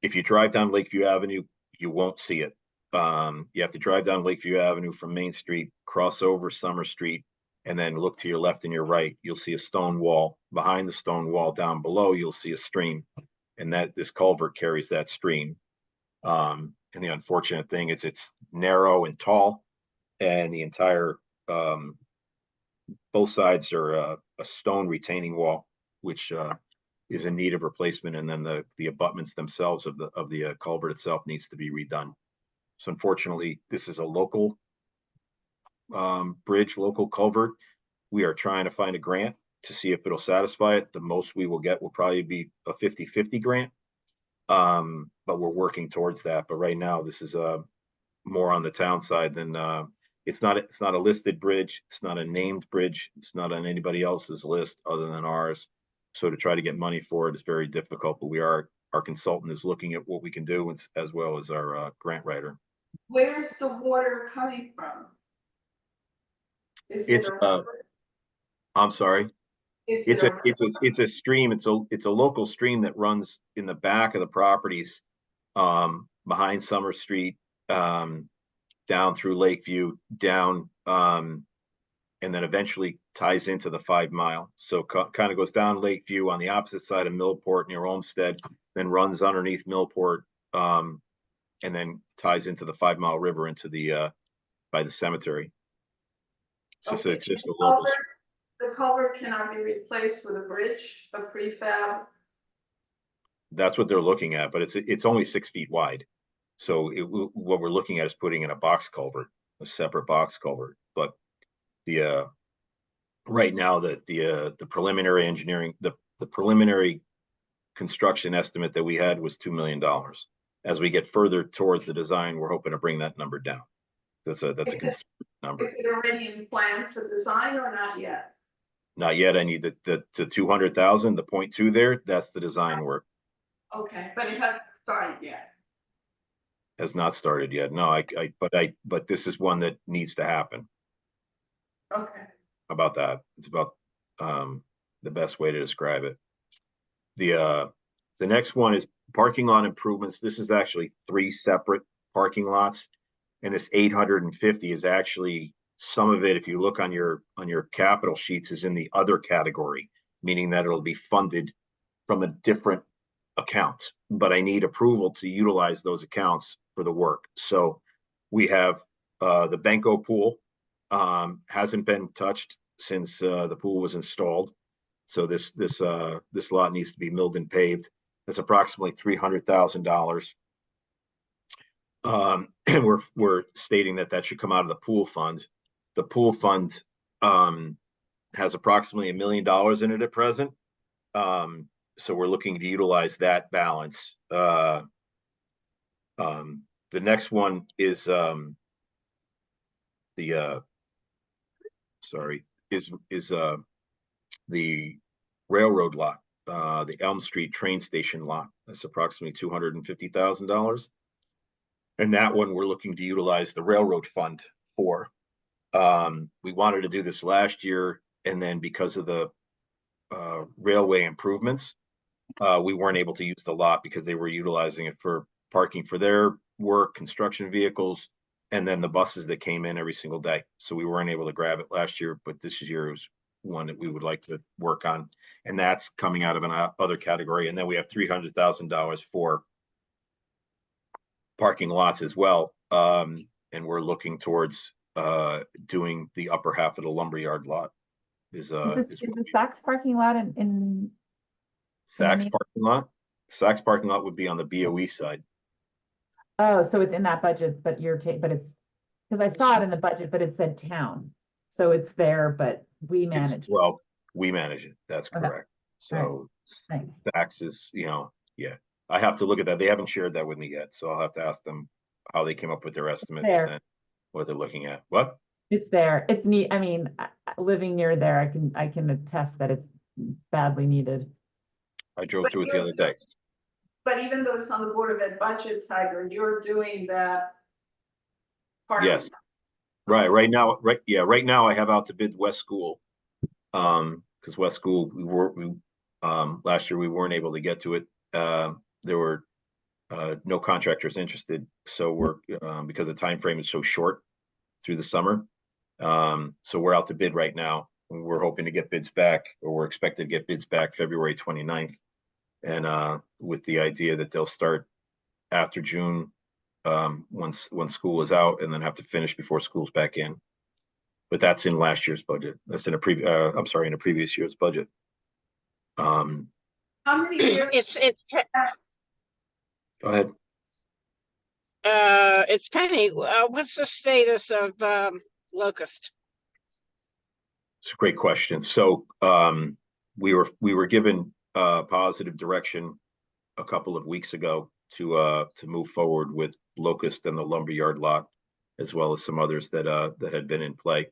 If you drive down Lakeview Avenue, you won't see it. You have to drive down Lakeview Avenue from Main Street, cross over Summer Street, and then look to your left and your right. You'll see a stone wall. Behind the stone wall down below, you'll see a stream, and that this culvert carries that stream. And the unfortunate thing is it's narrow and tall, and the entire both sides are a stone retaining wall, which is in need of replacement, and then the abutments themselves of the culvert itself needs to be redone. So unfortunately, this is a local bridge, local culvert. We are trying to find a grant to see if it'll satisfy it. The most we will get will probably be a 50-50 grant, but we're working towards that. But right now, this is more on the town side than it's not a listed bridge. It's not a named bridge. It's not on anybody else's list other than ours. So to try to get money for it is very difficult, but our consultant is looking at what we can do, as well as our grant writer. Where's the water coming from? Is It's it a river? I'm sorry. Is It's it a river? it's a stream. It's a local stream that runs in the back of the properties, behind Summer Street, down through Lakeview, down, and then eventually ties into the 5 mile. So kind of goes down Lakeview on the opposite side of Millport near Olmsted, then runs underneath Millport, and then ties into the 5 Mile River into the by the cemetery. So Okay. it's just a local. The culvert cannot be replaced with a bridge, a prefab. That's what they're looking at, but it's only 6 feet wide. So what we're looking at is putting in a box culvert, a separate box culvert. But right now the preliminary engineering, the preliminary construction estimate that we had was $2 million. As we get further towards the design, we're hoping to bring that number down. That's a conservative number. Is it already in plan for design or not yet? Not yet. I need the 200,000, the 0.2 there. That's the design work. Okay, but it hasn't started yet. Has not started yet. No, but this is one that needs to happen. Okay. About that. It's about the best way to describe it. The next one is parking lot improvements. This is actually 3 separate parking lots. And this 850 is actually, some of it, if you look on your capital sheets, is in the other category, meaning that it'll be funded from a different account. But I need approval to utilize those accounts for the work. So we have the Benko pool, hasn't been touched since the pool was installed. So this lot needs to be milled and paved. That's approximately $300,000. And we're stating that should come out of the pool fund. The pool fund has approximately $1 million in it at present. So we're looking to utilize that balance. The next one is the railroad lot, the Elm Street train station lot. That's approximately $250,000. And that one we're looking to utilize the railroad fund for. We wanted to do this last year, and then because of the railway improvements, we weren't able to use the lot because they were utilizing it for parking for their work, construction vehicles, and then the buses that came in every single day. So we weren't able to grab it last year, but this year was one that we would like to work on. And that's coming out of an other category. And then we have $300,000 for parking lots as well. And we're looking towards doing the upper half of the lumberyard lot. Is the Saks parking lot in Saks parking lot? Saks parking lot would be on the BOE side. Oh, so it's in that budget, but but it's, because I saw it in the budget, but it said town. So it's there, but we manage it. Well, we manage it. That's Okay. correct. So Thanks. Saks is, yeah. I have to look at that. They haven't shared that with me yet, so I'll have to ask them how they came up with their estimate There. and what they're looking at. What? It's there. It's neat. I mean, living near there, I can attest that it's badly needed. I drove through it the other day. But even though it's on the Board of Ed budget, Tiger, you're doing that. part of Yes. it. Right now, right now I have out to bid West School. Because West School, last year we weren't able to get to it. There were no contractors interested. So we're because the time frame is so short through the summer. So we're out to bid right now. We're hoping to get bids back, or we're expected to get bids back February 29th. And with the idea that they'll start after June, once school is out, and then have to finish before school's back in. But that's in last year's budget. That's in a previous year's budget. How many years? Go ahead. It's Penny. What's the status of Locust? It's a great question. So we were given positive direction a couple of weeks ago to move forward with Locust and the lumberyard lot, as well as some others that had been in play.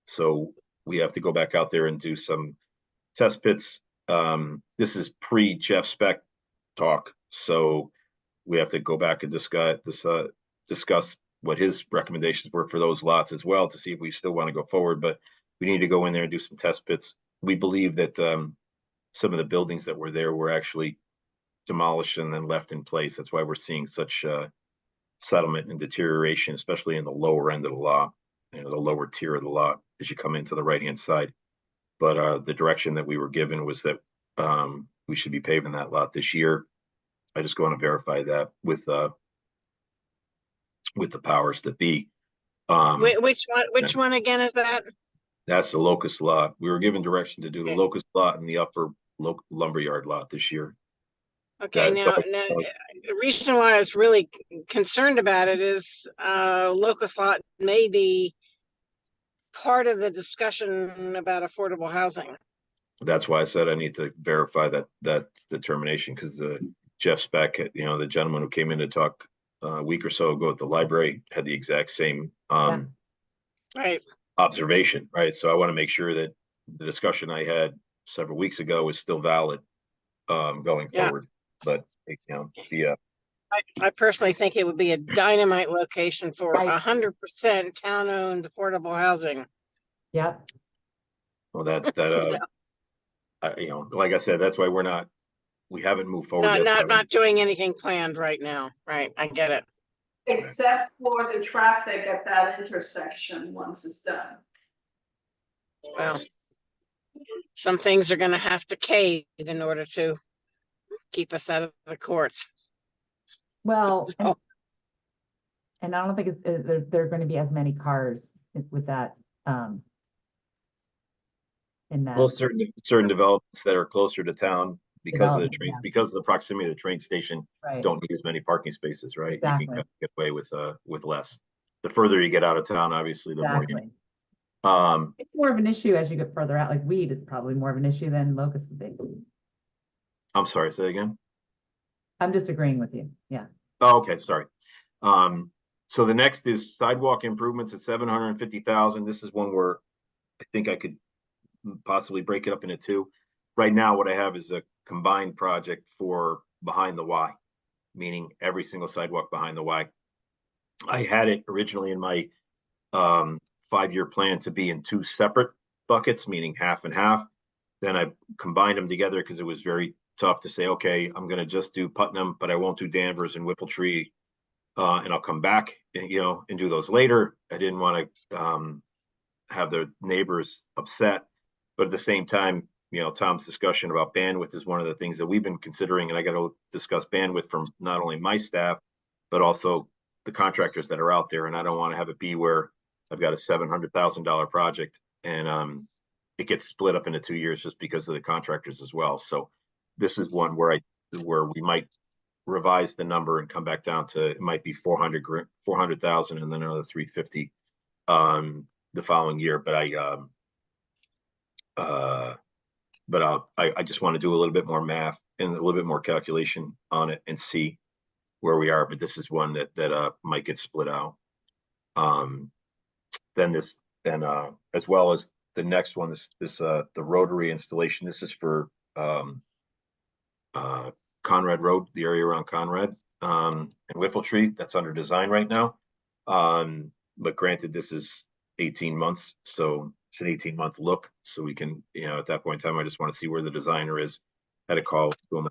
So we have to go back out there and do some test pits. This is pre-Jeff Speck talk, so we have to go back and discuss what his recommendations were for those lots as well, to see if we still want to go forward. But we need to go in there and do some test pits. We believe that some of the buildings that were there were actually demolished and then left in place. That's why we're seeing such settlement and deterioration, especially in the lower end of the lot, the lower tier of the lot as you come into the right-hand side. But the direction that we were given was that we should be paving that lot this year. I just want to verify that with the powers that be. Which one again is that? That's the Locust lot. We were given direction to do the Locust lot and the upper lumberyard lot this year. Okay, now the reason why I was really concerned about it is Locust lot may be part of the discussion about affordable housing. That's why I said I need to verify that determination, because Jeff Speck, you know, the gentleman who came in to talk a week or so ago at the library, had the exact same Right. observation, right? So I want to make sure that the discussion I had several weeks ago is still valid going Yeah. forward. But you know, I personally think it would be a dynamite location for Right. 100% town-owned affordable housing. Yep. well, you know, like I said, that's why we haven't moved forward. Not, That's why not doing anything planned right now. Right. I get it. Except for the traffic at that intersection once it's done. Well, some things are going to have to cave in order to keep us out of the courts. Well, So, and I don't think there are going to be as many cars with that, in that. well, certain developments that are closer to town because of the Development, trains, yeah. because of the proximity of the train station, Right. don't need as many parking spaces, right? You Exactly. can get away with less. The further you get out of town, obviously, the more you Exactly. need. It's more of an issue as you get further out, like weed is probably more of an issue than locust would be. I'm sorry, say again. I'm just agreeing with you. Yeah. Oh, okay, sorry. So the next is sidewalk improvements at 750,000. This is one where I think I could possibly break it up into two. Right now, what I have is a combined project for behind the Y, meaning every single sidewalk behind the Y. I had it originally in my 5-year plan to be in two separate buckets, meaning half and half. Then I combined them together because it was very tough to say, okay, I'm going to just do Putnam, but I won't do Danvers and Whippletree, and I'll come back and, you know, and do those later. I didn't want to have the neighbors upset, but at the same time, you know, Tom's discussion about bandwidth is one of the things that we've been considering, and I got to discuss bandwidth from not only my staff, but also the contractors that are out there. And I don't want to have it be where I've got a $700,000 project and it gets split up into 2 years just because of the contractors as well. So this is one where we might revise the number and come back down to, it might be 400,000 and then another 350 the following year. But I just want to do a little bit more math and a little bit more calculation on it and see where we are. But this is one that might get split out. Then as well as the next one, the rotary installation. This is for Conrad Road, the area around Conrad, and Whiffletree. That's under design right now. But granted, this is 18 months, so it's an 18-month look. So we can, you know, at that point in time, I just want to see where the designer is. I had a call to him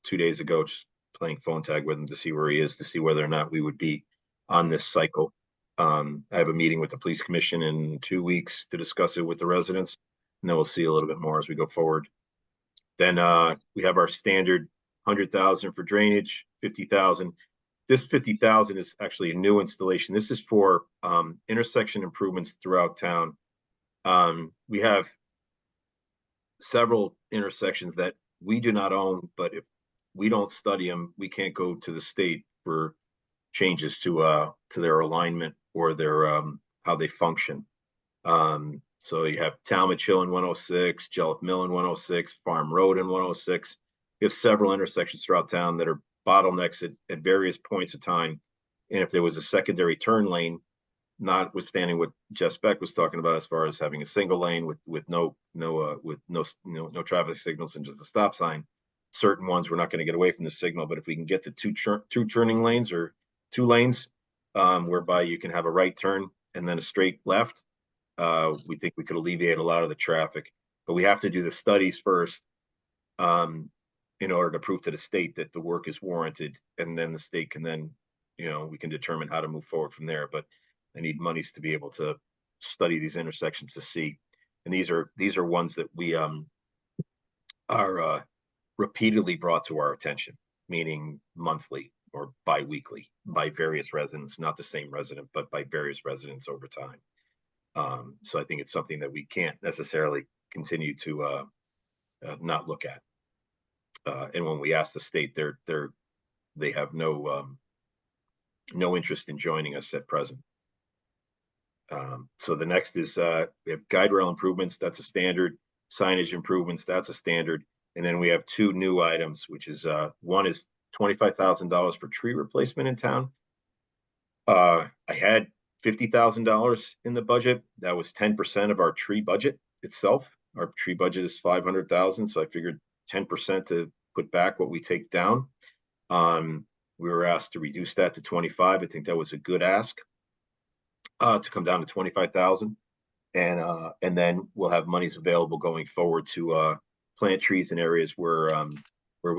2 days ago, just playing phone tag with him to see where he is, to see whether or not we would be on this cycle. I have a meeting with the police commission in 2 weeks to discuss it with the residents, and then we'll see a little bit more as we go forward. Then we have our standard 100,000 for drainage, 50,000. This 50,000 is actually a new installation. This is for intersection improvements throughout town. We have several intersections that we do not own, but if we don't study them, we can't go to the state for changes to their alignment or their how they function. So you have Talmadge Hill in 106, Jelliff Mill in 106, Farm Road in 106. We have several intersections throughout town that are bottlenecks at various points of time. And if there was a secondary turn lane, notwithstanding what Jeff Speck was talking about as far as having a single lane with no traffic signals and just a stop sign, certain ones we're not going to get away from the signal. But if we can get to two turning lanes or 2 lanes, whereby you can have a right turn and then a straight left, we think we could alleviate a lot of the traffic. But we have to do the studies first in order to prove to the state that the work is warranted, and then the state can then, you know, we can determine how to move forward from there. But I need monies to be able to study these intersections to see. And these are ones that we are repeatedly brought to our attention, meaning monthly or bi-weekly by various residents, not the same resident, but by various residents over time. So I think it's something that we can't necessarily continue to not look at. And when we ask the state, they have no interest in joining us at present. So the next is, we have guide rail improvements, that's a standard, signage improvements, that's a standard. And then we have two new items, which is, one is $25,000 for tree replacement in town. I had $50,000 in the budget. That was 10% of our tree budget itself. Our tree budget is 500,000, so I figured 10% to put back what we take down. We were asked to reduce that to 25. I think that was a good ask. To come down to 25,000, and then we'll have monies available going forward to plant trees in areas where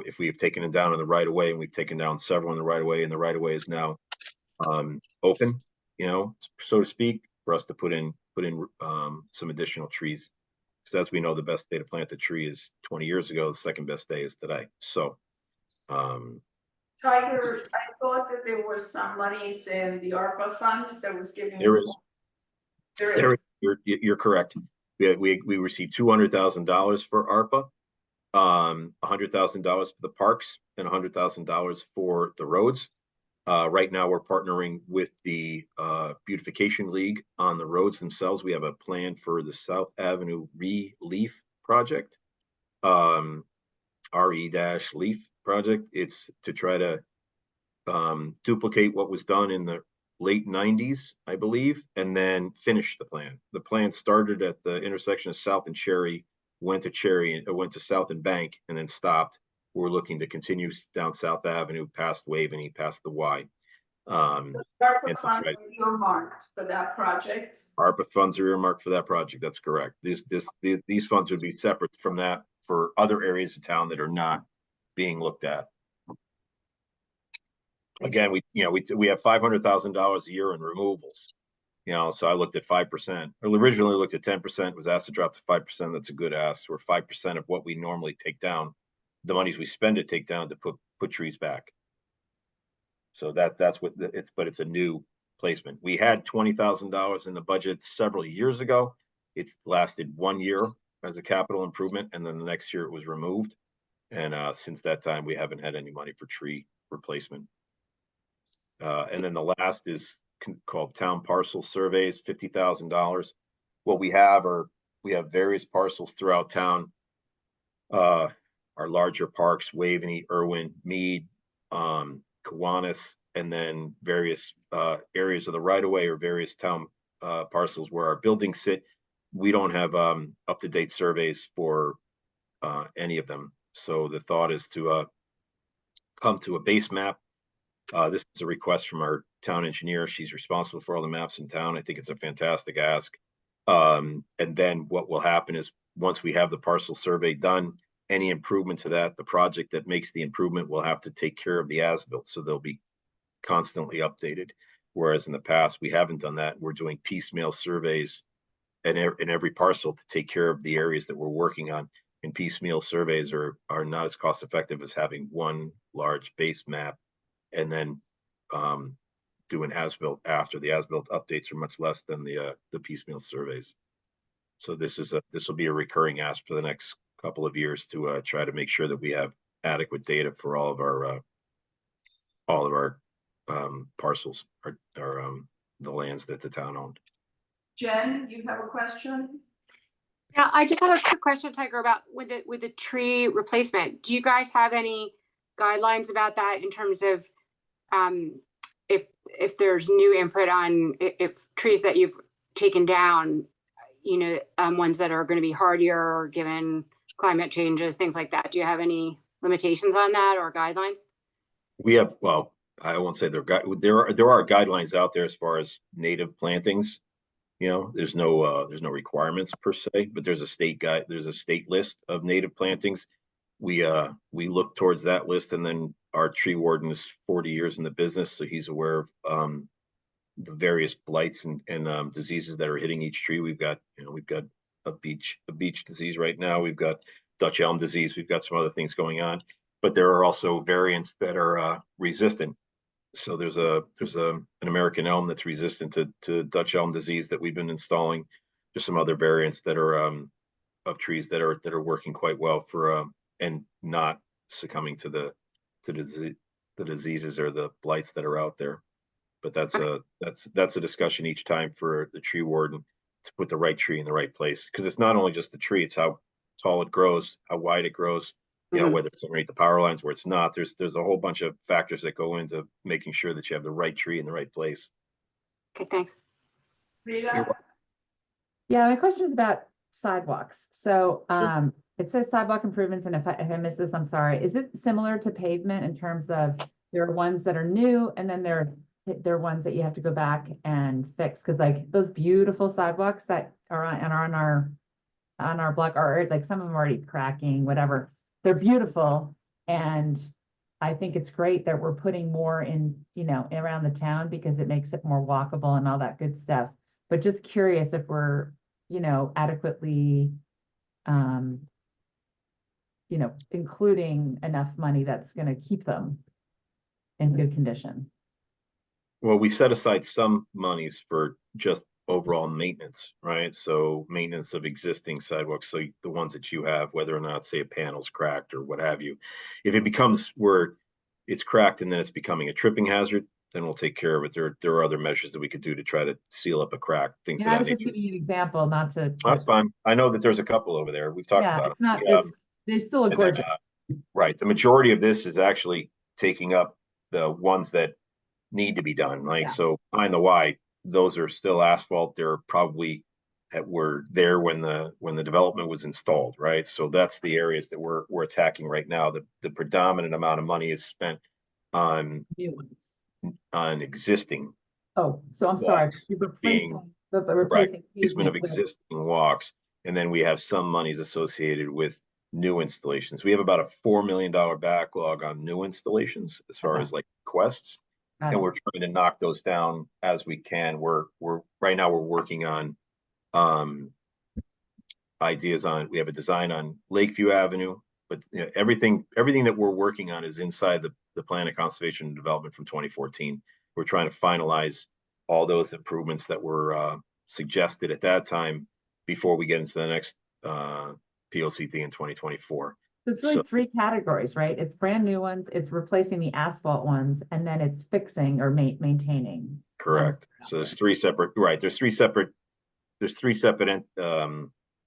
if we have taken them down in the right of way, and we've taken down several in the right of way, and the right of way is now open, you know, so to speak, for us to put in some additional trees. Because as we know, the best day to plant a tree is 20 years ago. The second best day is today. So, Tiger, I thought that there was some monies in the ARPA funds that was giving. there you is. some- There There is. is, you're correct. We received $200,000 for ARPA, $100,000 for the parks, and $100,000 for the roads. Right now, we're partnering with the Beautification League on the roads themselves. We have a plan for the South Avenue Relief Project, RE-Leaf Project. It's to try to duplicate what was done in the late 90s, I believe, and then finish the plan. The plan started at the intersection of South and Cherry, went to South and Bank, and then stopped. We're looking to continue down South Avenue, past Waveney, past the Y. ARPA and funds right. are earmarked for that project. ARPA funds are earmarked for that project. That's correct. These funds would be separate from that for other areas of town that are not being looked at. Again, we have $500,000 a year in removals. You know, so I looked at 5%. Originally looked at 10%, was asked to drop to 5%. That's a good ask. We're 5% of what we normally take down, the monies we spend to take down to put trees back. So that's what it's a new placement. We had $20,000 in the budget several years ago. It's lasted 1 year as a capital improvement, and then the next year it was removed. And since that time, we haven't had any money for tree replacement. And then the last is called town parcel surveys, $50,000. What we have various parcels throughout town. Our larger parks, Waveney, Irwin, Mead, Kiwanis, and then various areas of the right of way or various town parcels where our buildings sit. We don't have up-to-date surveys for any of them. So the thought is to come to a base map. This is a request from our town engineer. She's responsible for all the maps in town. I think it's a fantastic ask. And then what will happen is once we have the parcel survey done, any improvement to that, the project that makes the improvement will have to take care of the as-built. So they'll be constantly updated. Whereas in the past, we haven't done that. We're doing piecemeal surveys in every parcel to take care of the areas that we're working on. And piecemeal surveys are not as cost effective as having one large base map and then do an as-built after. The as-built updates are much less than the piecemeal surveys. So this will be a recurring ask for the next couple of years to try to make sure that we have adequate data for all of our parcels or the lands that the town owned. Jen, you have a question? Yeah, I just have a quick question, Tiger, about with the tree replacement. Do you guys have any guidelines about that in terms of if there's new input on if trees that you've taken down, you know, ones that are going to be hardier given climate changes, things like that? Do you have any limitations on that or guidelines? We have, well, I won't say there are guidelines out there as far as native plantings. You know, there's no requirements per se, but there's a state list of native plantings. We look towards that list, and then our tree warden is 40 years in the business, so he's aware of the various blights and diseases that are hitting each tree. We've got a beech disease right now. We've got Dutch elm disease. We've got some other things going on, but there are also variants that are resistant. So there's an American elm that's resistant to Dutch elm disease that we've been installing. There's some other variants that are of trees that are working quite well for and not succumbing to the diseases or the blights that are out there. But that's a discussion each time for the tree warden to put the right tree in the right place. Because it's not only just the tree, it's how tall it grows, how wide it grows, you know, Mhm. whether it's underneath the power lines, where it's not. There's a whole bunch of factors that go into making sure that you have the right tree in the right place. Okay, thanks. Rita? Yeah, my question is about sidewalks. So, Sure. it says sidewalk improvements, and if I missed this, I'm sorry. Is it similar to pavement in terms of there are ones that are new and then there are ones that you have to go back and fix? Cause like those beautiful sidewalks that are on our block are like some of them are already cracking, whatever. They're beautiful. And I think it's great that we're putting more in, around the town because it makes it more walkable and all that good stuff. But just curious if we're, adequately, including enough money that's gonna keep them in good condition. Well, we set aside some monies for just overall maintenance, right? So maintenance of existing sidewalks, so the ones that you have, whether or not, say, a panel's cracked or what have you. If it becomes where it's cracked and then it's becoming a tripping hazard, then we'll take care of it. There are other measures that we could do to try to seal up a crack, things of And I that was just nature. giving you an example, not to. That's fine. I know that there's a couple over there. We've talked Yeah, about it's not, them. they still look And then, gorgeous. Right. The majority of this is actually taking up the ones that need to be done, right? Yeah. So behind the Y, those are still asphalt. They're probably were there when the development was installed, right? So that's the areas that we're attacking right now. The predominant amount of money is spent on New ones. existing Oh, so I'm sorry, walks you're being- replacing, but replacing. replacement of pavement with- existing walks, and then we have some monies associated with new installations. We have about a $4 million backlog on new installations as far Okay. as like requests. Got And it. we're trying to knock those down as we can. We're right now we're working on ideas on, we have a design on Lakeview Avenue, but everything that we're working on is inside the plan of conservation and development from 2014. We're trying to finalize all those improvements that were suggested at that time before we get into the next POCD in 2024. So it's really so- three categories, right? It's brand new ones, it's replacing the asphalt ones, and then it's fixing or maintaining. Correct. So there's three separate, right, there's three separate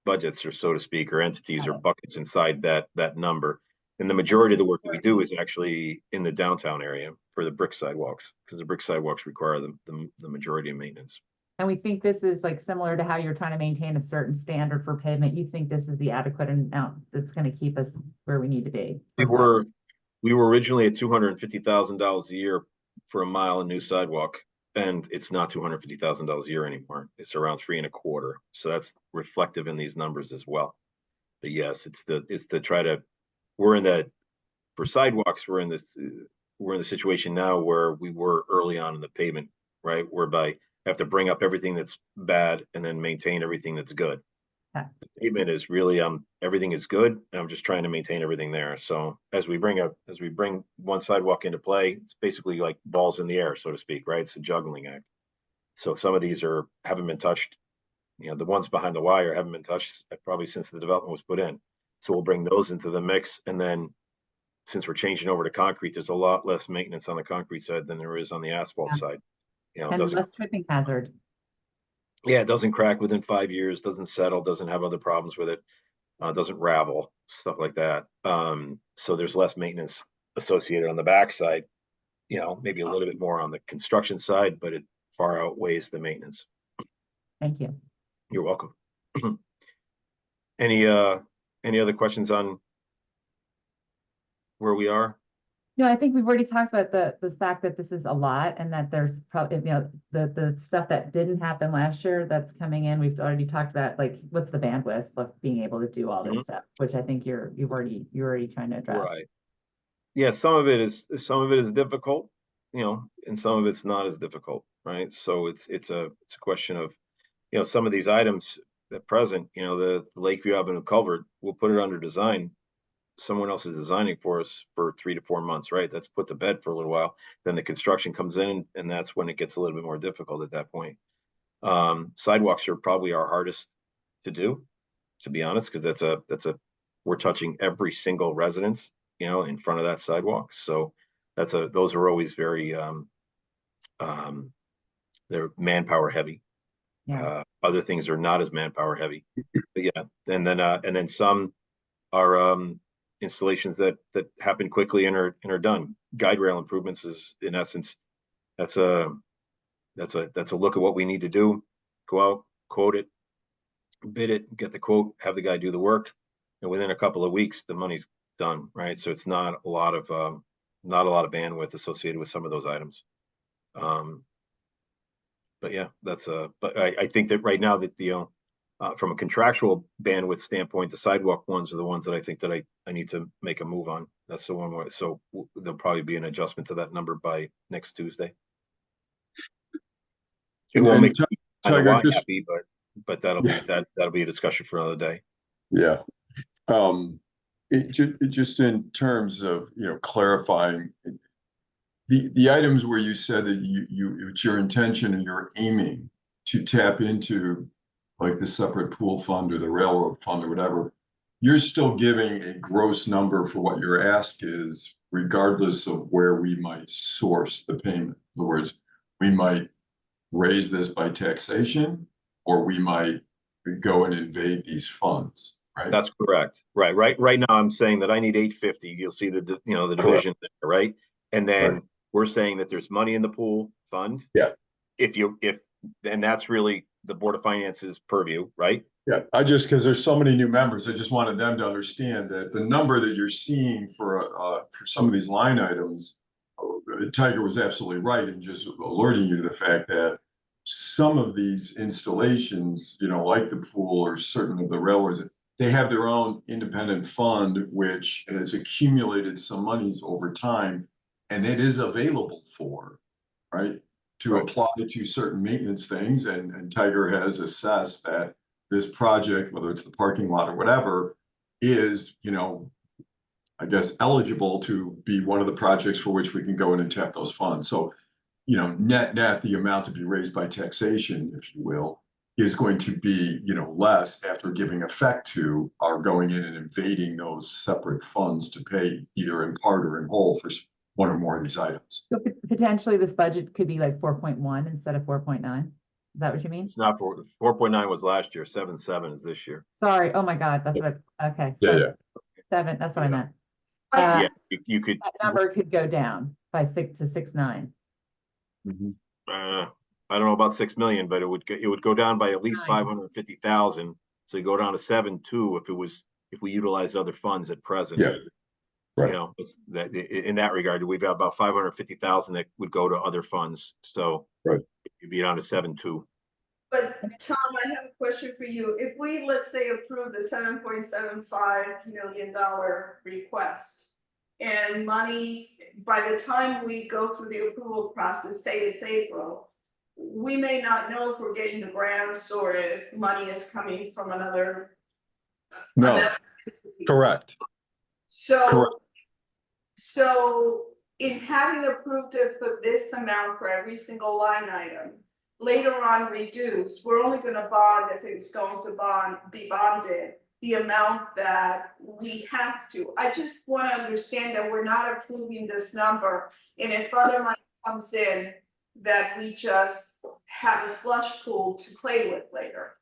budgets, or so to speak, or entities or Got it. buckets inside that number. And the majority of the work that we do is actually in the downtown area for the brick sidewalks, because the brick sidewalks require the majority of maintenance. And we think this is like similar to how you're trying to maintain a certain standard for pavement. You think this is the adequate amount that's gonna keep us where we need to be? We were originally at $250,000 a year for a mile of new sidewalk, and it's not $250,000 a year anymore. It's around 3.25. So that's reflective in these numbers as well. But yes, it's to try to, for sidewalks, we're in the situation now where we were early on in the pavement, right? Whereby have to bring up everything that's bad and then maintain everything that's good. Okay. The pavement is really, everything is good, and I'm just trying to maintain everything there. So as we bring one sidewalk into play, it's basically like balls in the air, so to speak, right? It's a juggling act. So some of these haven't been touched. The ones behind the wire haven't been touched probably since the development was put in. So we'll bring those into the mix. And then since we're changing over to concrete, there's a lot less maintenance on the concrete side than there is on the asphalt Yeah. side. It And doesn't, less tripping hazard. yeah, it doesn't crack within 5 years, doesn't settle, doesn't have other problems with it, doesn't ravel, stuff like that. So there's less maintenance associated on the backside, maybe a little bit more on the construction side, but it far outweighs the maintenance. Thank you. You're welcome. Any other questions on where we are? No, I think we've already talked about the fact that this is a lot and that there's probably, the stuff that didn't happen last year that's coming in. We've already talked about like, what's the bandwidth of being able to do all this stuff, which I think you're already trying to address. Right. Yeah, some of it is difficult, and some of it's not as difficult, right? So it's a question of, some of these items at present, the Lakeview Avenue culvert, we'll put it under design. Someone else is designing for us for 3 to 4 months, right? That's put to bed for a little while. Then the construction comes in, and that's when it gets a little bit more difficult at that point. Sidewalks are probably our hardest to do, to be honest, because we're touching every single residence, in front of that sidewalk. So those are always very They're manpower heavy. Yeah. Other things are not as manpower heavy. But yeah, and then some are installations that happen quickly and are done. Guide rail improvements is in essence, that's a look at what we need to do. Go out, quote it, bid it, get the quote, have the guy do the work, and within a couple of weeks the money's done, right? So it's not a lot of bandwidth associated with some of those items. But yeah, but I think that right now that from a contractual bandwidth standpoint, the sidewalk ones are the ones that I think that I need to make a move on. That's the one where, so there'll probably be an adjustment to that number by next Tuesday. It won't make Tiger, me just- happy, but that'll be a discussion for another day. Yeah. Just in terms of, clarifying the items where you said that it's your intention and you're aiming to tap into like the separate pool fund or the railroad fund or whatever, you're still giving a gross number for what your ask is, regardless of where we might source the payment. In other words, we might raise this by taxation, or we might go and invade these funds, right? That's correct. Right now, I'm saying that I need 850. You'll see the division there, right? And then Right. we're saying that there's money in the pool fund. Yeah. And that's really the Board of Finance's purview, right? Yeah, because there's so many new members, I just wanted them to understand that the number that you're seeing for some of these line items, Tiger was absolutely right in just alerting you to the fact that some of these installations, like the pool or certain of the railroads, they have their own independent fund, which has accumulated some monies over time, and it is available to Right. apply to certain maintenance things. And Tiger has assessed that this project, whether it's the parking lot or whatever, is, I guess, eligible to be one of the projects for which we can go in and tap those funds. So, net, the amount to be raised by taxation, if you will, is going to be, less after giving effect to our going in and invading those separate funds to pay either in part or in whole for one or more of these items. So potentially this budget could be like 4.1 instead of 4.9. Is that what you mean? It's not 4.9 was last year, 7.7 is this year. Sorry. Oh my God. That's what, okay. Yeah, So yeah. 7, that's what I meant. I Yeah, you could, That number could go down by 6 to 6.9. I don't know about 6 million, but it would go down by at least Nine. 550,000. So you go down to 7.2 if we utilize other funds at present. Yeah. Right. In that regard, we've got about 550,000 that would go to other funds. So Right. you'd be down to 7.2. But Tom, I have a question for you. If we, let's say, approve the $7.75 million request, and monies, by the time we go through the approval process, say it's April, we may not know if we're getting the grants or if money is coming from another. No, another entity. correct. Correct. So in having approved it for this amount for every single line item, later on reduce, we're only gonna bond if it's going to be bonded, the amount that we have to. I just wanna understand that we're not approving this number, and if other money comes in, that we just have a slush pool to play with later.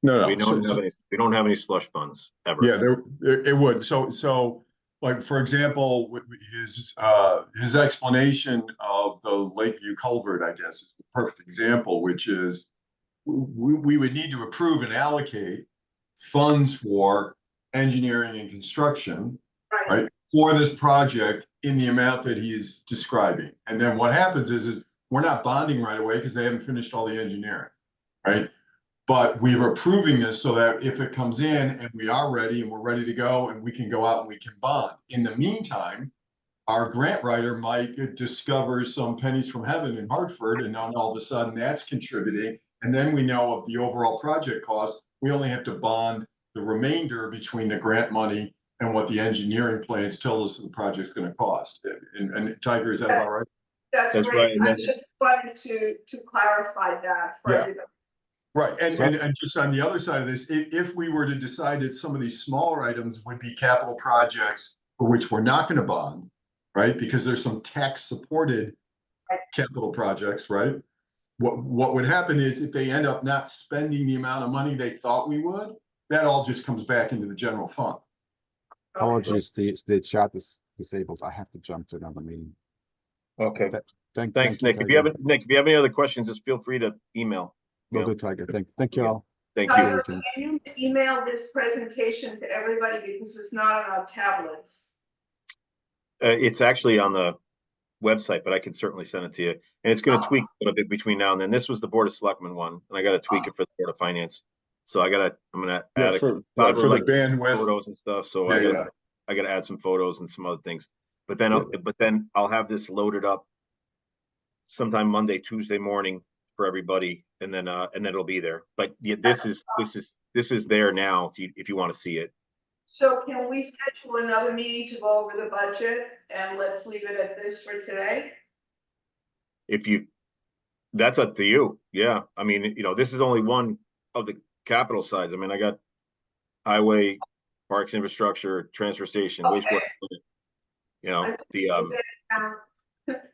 No, We don't have any slush funds ever. Yeah, it would. So like, for example, his explanation of the Lakeview culvert, I guess, is the perfect example, which is we would need to approve and allocate funds for engineering and construction, right, for this project in the amount that he's describing. And then what happens is we're not bonding right away because they haven't finished all the engineering, right? But we're approving this so that if it comes in and we are ready and we're ready to go and we can go out and we can bond. In the meantime, our grant writer might discover some pennies from heaven in Hartford, and then all of a sudden that's contributing. And then we know of the overall project cost. We only have to bond the remainder between the grant money and what the engineering plans tell us the project's going to cost. And Tiger, is that about right? That's That's great. right, and I just wanted to clarify that for Yeah. everybody. Right, and just on the other side of this, if we were to decide that some of these smaller items would be capital projects for which we're not going to bond, right? Because there's some tax supported capital projects, right? What would happen is if they end up not spending the amount of money they thought we would, that all just comes back into the general fund. Okay. Apologies, the chat is disabled. I have to jump to another meeting. Okay, Thank thanks, you, Nick. If you Tiger. have, Nick, if you have any other questions, just feel free to email. Will Yeah. do, Tiger. Thank you all. Thank you. Tyler, can you email this presentation to everybody because it's not on our tablets? It's actually on the website, but I can certainly send it to you. And it's going to tweak a little bit between now and then. This was the Board of Selectmen one, and I got to tweak it for the Board of Finance. So I'm gonna add For Todd the would like bandwidth. photos and stuff. So Yeah, I gotta add some photos and some other things. But then, Yeah. I'll have this loaded up sometime Monday, Tuesday morning for everybody, and then it'll be there. But yeah, this is there now if you want to see it. So can we schedule another meeting to go over the budget and let's leave it at this for today? That's up to you. Yeah, I mean, this is only one of the capital sides. I mean, I got highway, parks, infrastructure, transfer station, Okay. wastewater.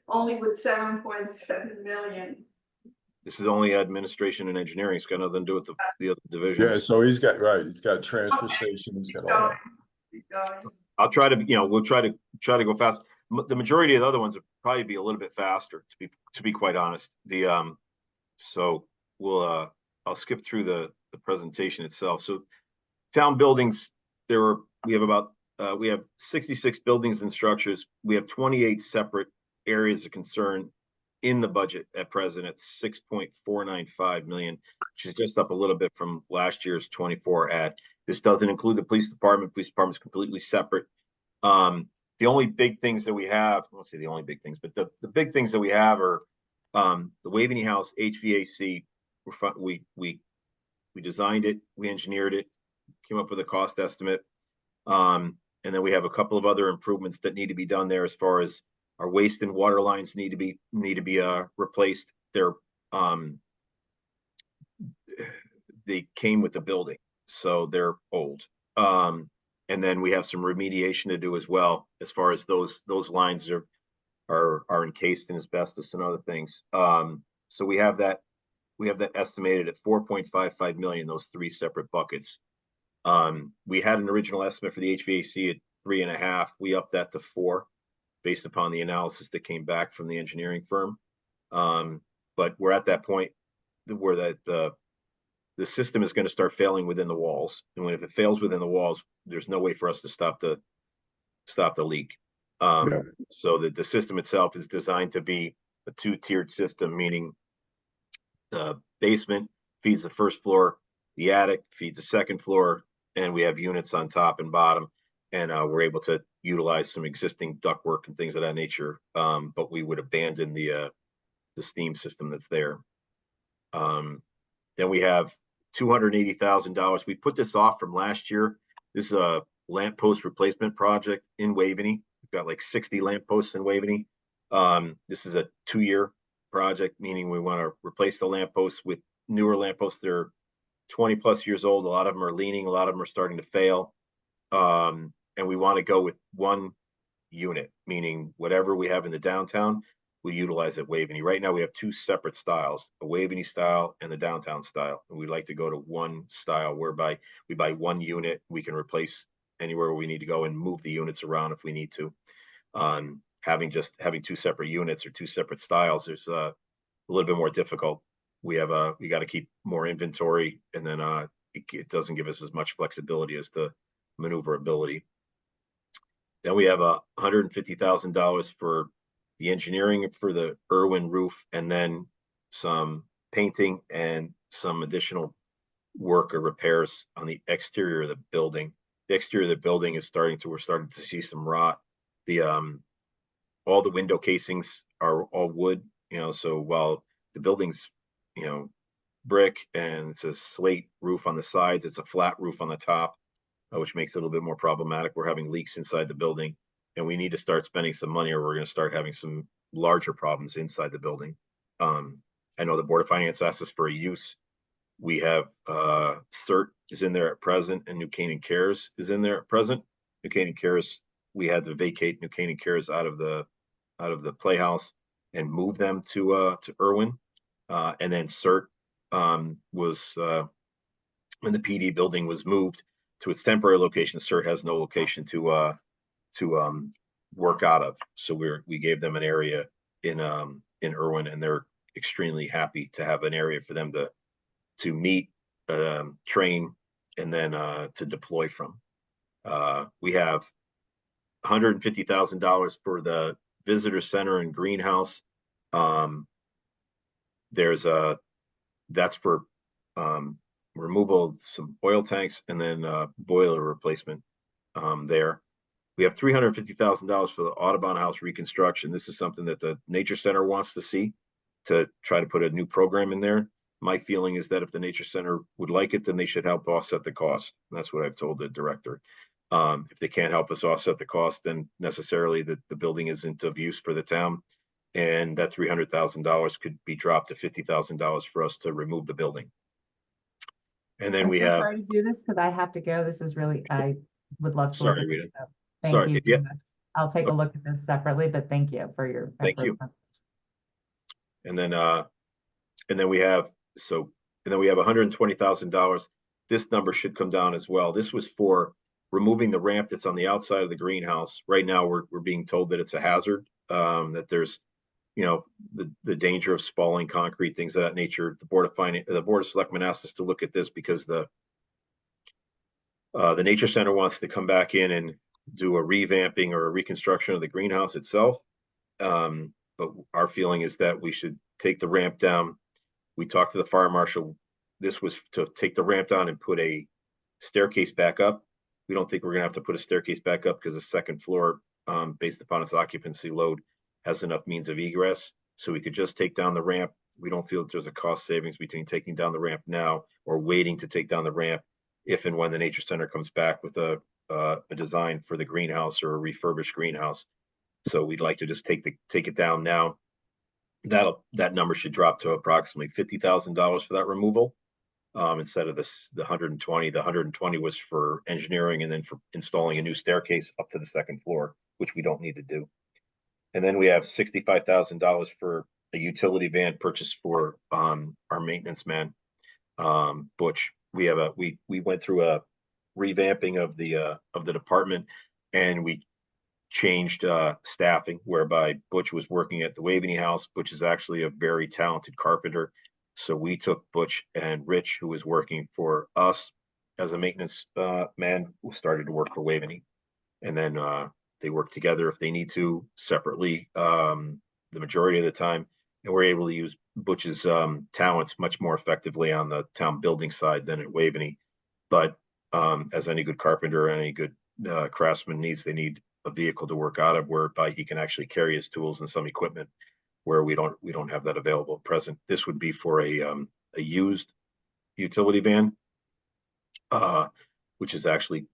Only with 7.7 million. This is only administration and engineering. It's got nothing to do with the other Yeah, divisions. so he's got transfer Okay. station, he's got Keep all going. that. Keep going. I'll try to, we'll try to go fast. The majority of the other ones would probably be a little bit faster, to be quite honest. So I'll skip through the presentation itself. So town buildings, we have 66 buildings and structures. We have 28 separate areas of concern in the budget at present at 6.495 million, which is just up a little bit from last year's 24 ad. This doesn't include the police department. Police department's completely separate. The only big things that we have, I won't say the only big things, but the big things that we have are the Waveney House HVAC. We designed it, we engineered it, came up with a cost estimate. And then we have a couple of other improvements that need to be done there as far as our waste and water lines need to be replaced. They came with the building, so they're old. And then we have some remediation to do as well, as far as those lines are encased in asbestos and other things. So we have that estimated at 4.55 million, those three separate buckets. We had an original estimate for the HVAC at 3.5. We upped that to 4 based upon the analysis that came back from the engineering firm. But we're at that point where the system is going to start failing within the walls. And if it fails within the walls, there's no way for us to stop the leak. So the system itself is designed to be a 2-tiered system, meaning the basement feeds the first floor, the attic feeds the second floor, and we have units on top and bottom. And we're able to utilize some existing ductwork and things of that nature. But we would abandon the steam system that's there. Then we have $280,000. We put this off from last year. This is a lamppost replacement project in Waveney. We've got like 60 lampposts in Waveney. This is a 2-year project, meaning we want to replace the lampposts with newer lampposts. They're 20 plus years old. A lot of them are leaning. A lot of them are starting to fail. And we want to go with one unit, meaning whatever we have in the downtown, we utilize at Waveney. Right now we have 2 separate styles, the Waveney style and the downtown style. And we'd like to go to one style whereby we buy one unit, we can replace anywhere we need to go and move the units around if we need to. Having 2 separate units or 2 separate styles is a little bit more difficult. We got to keep more inventory, and then it doesn't give us as much flexibility as to maneuverability. Then we have $150,000 for the engineering for the Irwin roof, and then some painting and some additional work or repairs on the exterior of the building. The exterior of the building is we're starting to see some rot. All the window casings are all wood, so while the building's, brick and it's a slate roof on the sides, it's a flat roof on the top, which makes it a little bit more problematic. We're having leaks inside the building, and we need to start spending some money or we're going to start having some larger problems inside the building. I know the Board of Finance asked us for a use. We have CERT is in there at present, and New Canaan Cares is in there at present. New Canaan Cares, we had to vacate New Canaan Cares out of the Playhouse and move them to Irwin. And then CERT was when the PD building was moved to its temporary location. CERT has no location to work out of. So we gave them an area in Irwin, and they're extremely happy to have an area for them to meet, train, and then to deploy from. We have $150,000 for the visitor center and greenhouse. That's for removal of some oil tanks and then boiler replacement there. We have $350,000 for the Audubon House reconstruction. This is something that the Nature Center wants to see, to try to put a new program in there. My feeling is that if the Nature Center would like it, then they should help offset the cost. And that's what I've told the director. If they can't help us offset the cost, then necessarily the building isn't of use for the town. And that $300,000 could be dropped to $50,000 for us to remove the building. And then I'm we so have, sorry to do this because I have to go. This is really, I would love to. look Sorry, at Rita. this up. Thank Sorry, you. yeah. so much. I'll take a look at this separately, but thank you for your. Thank effort. you. And then we have $120,000. This number should come down as well. This was for removing the ramp that's on the outside of the greenhouse. Right now, we're being told that it's a hazard, that there's, the danger of spalling concrete, things of that nature. The Board of Selectmen asked us to look at this because the Nature Center wants to come back in and do a revamping or a reconstruction of the greenhouse itself. But our feeling is that we should take the ramp down. We talked to the fire marshal. This was to take the ramp down and put a staircase back up. We don't think we're gonna have to put a staircase back up because the second floor, based upon its occupancy load, has enough means of egress. So we could just take down the ramp. We don't feel that there's a cost savings between taking down the ramp now or waiting to take down the ramp if and when the Nature Center comes back with a design for the greenhouse or a refurbished greenhouse. So we'd like to just take it down now. That number should drop to approximately $50,000 for that removal, instead of the 120. The 120 was for engineering and then for installing a new staircase up to the second floor, which we don't need to do. And then we have $65,000 for a utility van purchased for our maintenance man, Butch. We went through a revamping of the department, and we changed staffing, whereby Butch was working at the Waveney House. Butch is actually a very talented carpenter. So we took Butch and Rich, who was working for us as a maintenance man, who started to work for Waveney. And then they work together if they need to, separately, the majority of the time. And we're able to use Butch's talents much more effectively on the town building side than at Waveney. But as any good carpenter, any good craftsman needs, they need a vehicle to work out of, whereby he can actually carry his tools and some equipment, where we don't have that available at present. This would be for a used utility van, which is actually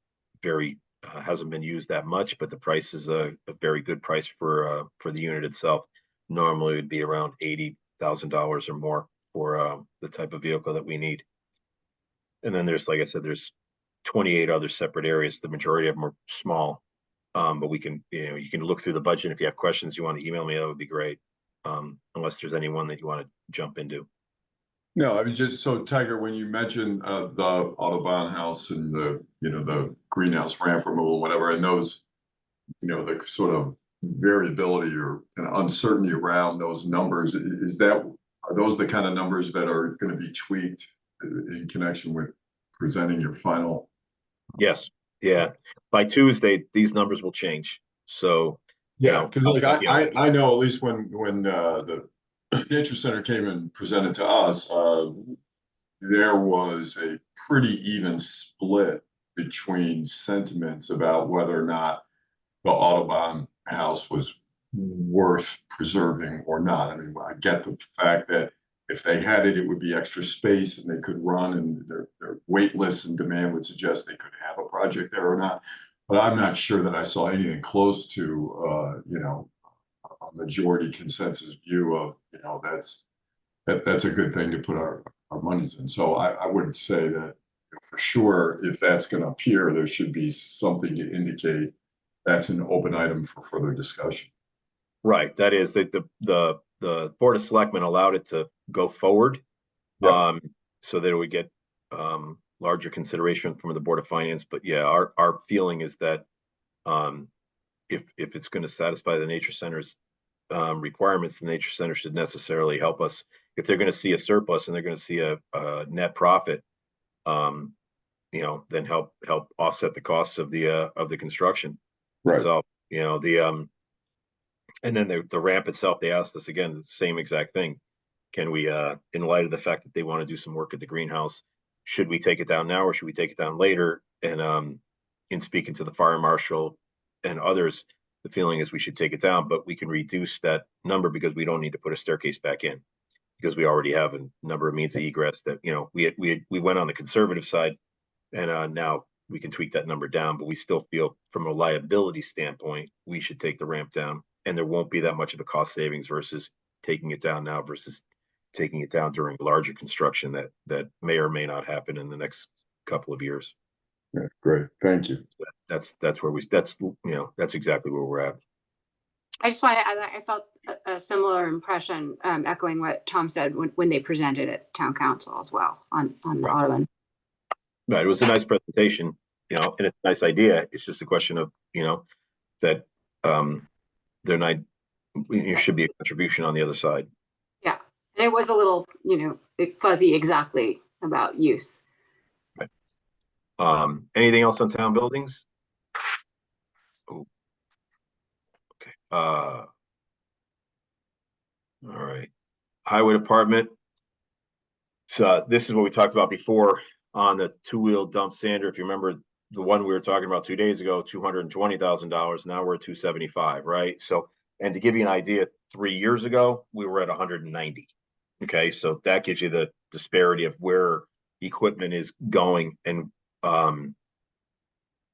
very hasn't been used that much, but the price is a very good price for the unit itself. Normally, it would be around $80,000 or more for the type of vehicle that we need. And then there's, like I said, there's 28 other separate areas. The majority of them are small, but we can, you can look through the budget. If you have questions, you want to email me, that would be great. Unless there's anyone that you want to jump into. No, I mean, just so Tiger, when you mentioned the Audubon House and the greenhouse ramp removal, whatever, and those, the sort of variability or uncertainty around those numbers, are those the kind of numbers that are going to be tweaked in connection with presenting your final? Yes. Yeah. By Tuesday, these numbers will change. So yeah, because like I know, at least when the Nature Center came and presented to us, there was a pretty even split between sentiments about whether or not the Audubon House was worth preserving or not. I mean, I get the fact that if they had it, it would be extra space and they could run, and their wait lists and demand would suggest they could have a project there or not. But I'm not sure that I saw anything close to, a majority consensus view of, that's a good thing to put our monies in. So I wouldn't say that for sure, if that's going to appear, there should be something to indicate that's an open item for further discussion. Right. That is the the Board of Selectmen allowed it to go forward. Yep. So that it would get, larger consideration from the Board of Finance, but yeah, our feeling is that, if it's gonna satisfy the nature center's, requirements, the nature center should necessarily help us. If they're gonna see a surplus and they're gonna see a net profit, then help offset the costs of the construction. Right. So, and then the ramp itself, they asked us again, the same exact thing. Can we, in light of the fact that they want to do some work at the greenhouse, should we take it down now or should we take it down later? And, in speaking to the fire marshal and others, the feeling is we should take it down, but we can reduce that number because we don't need to put a staircase back in. Because we already have a number of means of egress that, we went on the conservative side. And now we can tweak that number down, but we still feel from a liability standpoint, we should take the ramp down. And there won't be that much of a cost savings versus taking it down now versus taking it down during larger construction that may or may not happen in the next couple of years. Yeah, great. Thank you. That's exactly where we're at. I just want to add that I felt a similar impression, echoing what Tom said when they presented at town council as well on the Right. Audubon. Right, it was a nice presentation, and it's a nice idea. It's just a question of, that, there not, should be a contribution on the other side. Yeah, and it was a little, fuzzy exactly about use. Anything else on town buildings? Oh. Okay, all right. Highway Department. So this is what we talked about before on the two-wheel dump sander. If you remember the one we were talking about 2 days ago, $220,000. Now we're at 275, right? So, and to give you an idea, 3 years ago, we were at 190. Okay, so that gives you the disparity of where equipment is going, and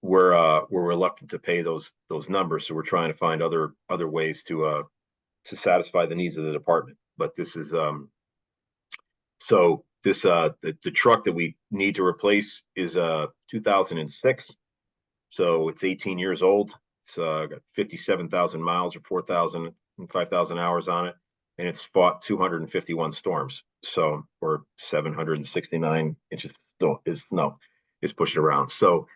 we're reluctant to pay those numbers. So we're trying to find other ways to satisfy the needs of the department. But this is so this the truck that we need to replace is 2006. So it's 18 years old. It's got 57,000 miles or 4,000 and 5,000 hours on it, and it's fought 251 storms. So, or 769 inches is pushed around. So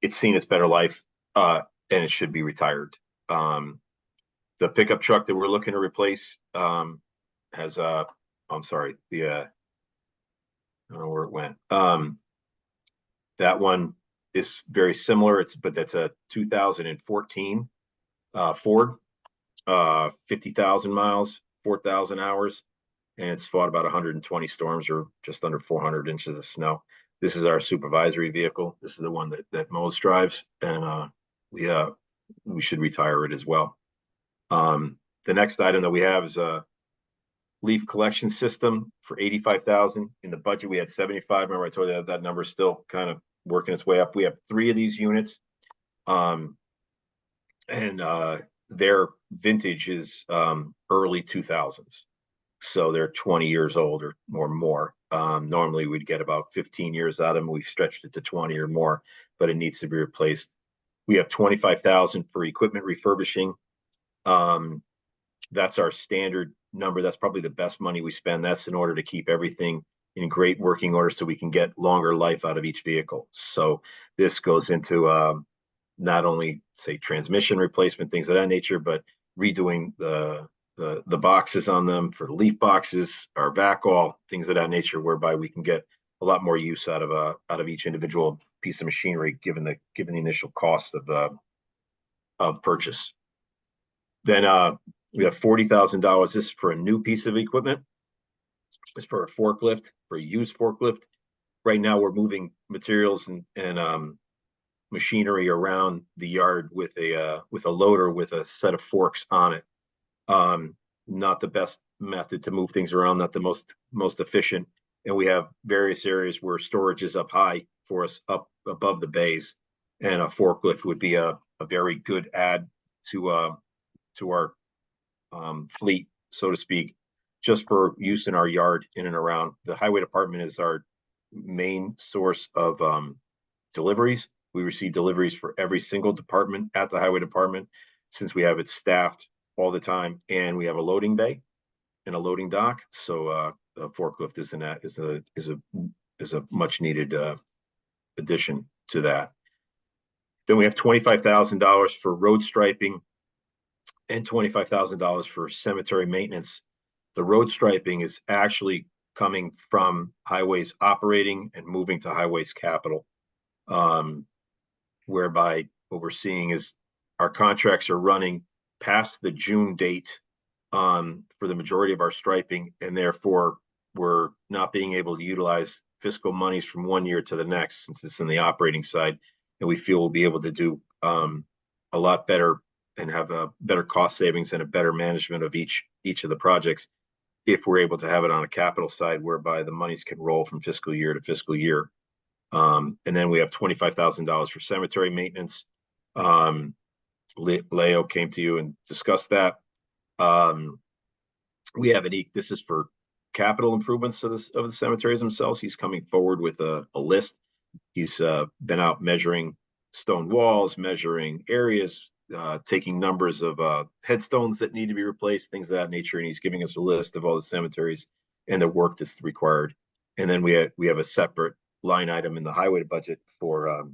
it's seen its better life, and it should be retired. The pickup truck that we're looking to replace has I'm sorry, I don't know where it went. That one is very similar. But that's a 2014 Ford, 50,000 miles, 4,000 hours, and it's fought about 120 storms or just under 400 inches of snow. This is our supervisory vehicle. This is the one that Mo's drives, and we should retire it as well. The next item that we have is a leaf collection system for 85,000. In the budget, we had 75. Remember, I told you that number is still kind of working its way up. We have 3 of these units, and their vintage is early 2000s. So they're 20 years old or more. Normally we'd get about 15 years out of them. We've stretched it to 20 or more, but it needs to be replaced. We have 25,000 for equipment refurbishing. That's our standard number. That's probably the best money we spend. That's in order to keep everything in great working order so we can get longer life out of each vehicle. So this goes into not only say transmission replacement, things of that nature, but redoing the boxes on them for the leaf boxes, our backhaul, things of that nature, whereby we can get a lot more use out of each individual piece of machinery, given the initial cost of purchase. Then we have $40,000. This is for a new piece of equipment. It's for a forklift, for a used forklift. Right now, we're moving materials and machinery around the yard with a loader with a set of forks on it. Not the best method to move things around, not the most efficient. And we have various areas where storage is up high for us, up above the bays, and a forklift would be a very good add to our fleet, so to speak, just for use in our yard, in and around. The highway department is our main source of deliveries. We receive deliveries for every single department at the highway department, since we have it staffed all the time, and we have a loading bay. and a loading dock. So a forklift is a much needed addition to that. Then we have $25,000 for road striping and $25,000 for cemetery maintenance. The road striping is actually coming from highways operating and moving to highways capital. Whereby what we're seeing is our contracts are running past the June date for the majority of our striping, and therefore we're not being able to utilize fiscal monies from one year to the next since it's in the operating side. And we feel we'll be able to do a lot better and have a better cost savings and a better management of each of the projects if we're able to have it on a capital side whereby the monies can roll from fiscal year to fiscal year. And then we have $25,000 for cemetery maintenance. Leo came to you and discussed that. We have this is for capital improvements of the cemeteries themselves. He's coming forward with a list. He's been out measuring stone walls, measuring areas, taking numbers of headstones that need to be replaced, things of that nature. And he's giving us a list of all the cemeteries and the work that's required. And then we have a separate line item in the highway budget for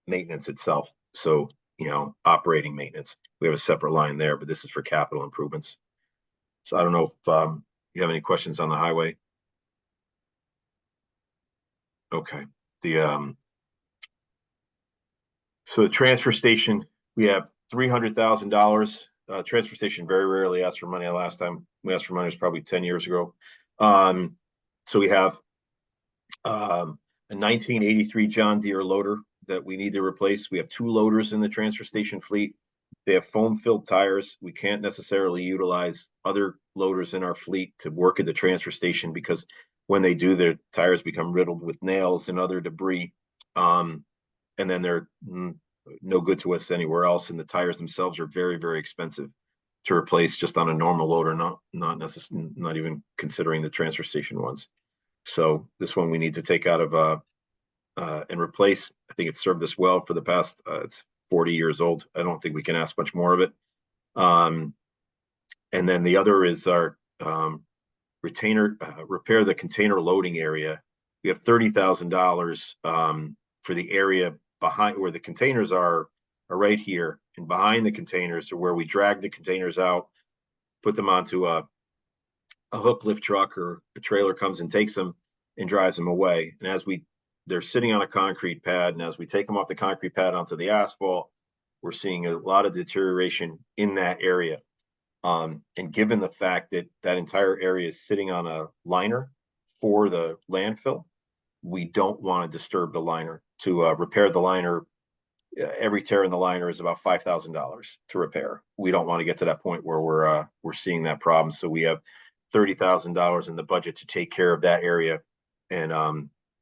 maintenance itself. So, operating maintenance, we have a separate line there, but this is for capital improvements. So I don't know if you have any questions on the highway. Okay. So the transfer station, we have $300,000. Transfer station very rarely asked for money. Last time we asked for money was probably 10 years ago. So we have a 1983 John Deere loader that we need to replace. We have 2 loaders in the transfer station fleet. They have foam-filled tires. We can't necessarily utilize other loaders in our fleet to work at the transfer station because when they do, their tires become riddled with nails and other debris. And then they're no good to us anywhere else. And the tires themselves are very, very expensive to replace just on a normal loader, not even considering the transfer station ones. So this one we need to take out of and replace. I think it's served us well for the past, it's 40 years old. I don't think we can ask much more of it. And then the other is our repair the container loading area. We have $30,000 for the area behind where the containers are right here, and behind the containers are where we drag the containers out, put them onto a hook lift truck, or a trailer comes and takes them and drives them away. And as they're sitting on a concrete pad, and as we take them off the concrete pad onto the asphalt, we're seeing a lot of deterioration in that area. And given the fact that that entire area is sitting on a liner for the landfill, we don't want to disturb the liner. To repair the liner, every tear in the liner is about $5,000 to repair. We don't want to get to that point where we're seeing that problem. So we have $30,000 in the budget to take care of that area and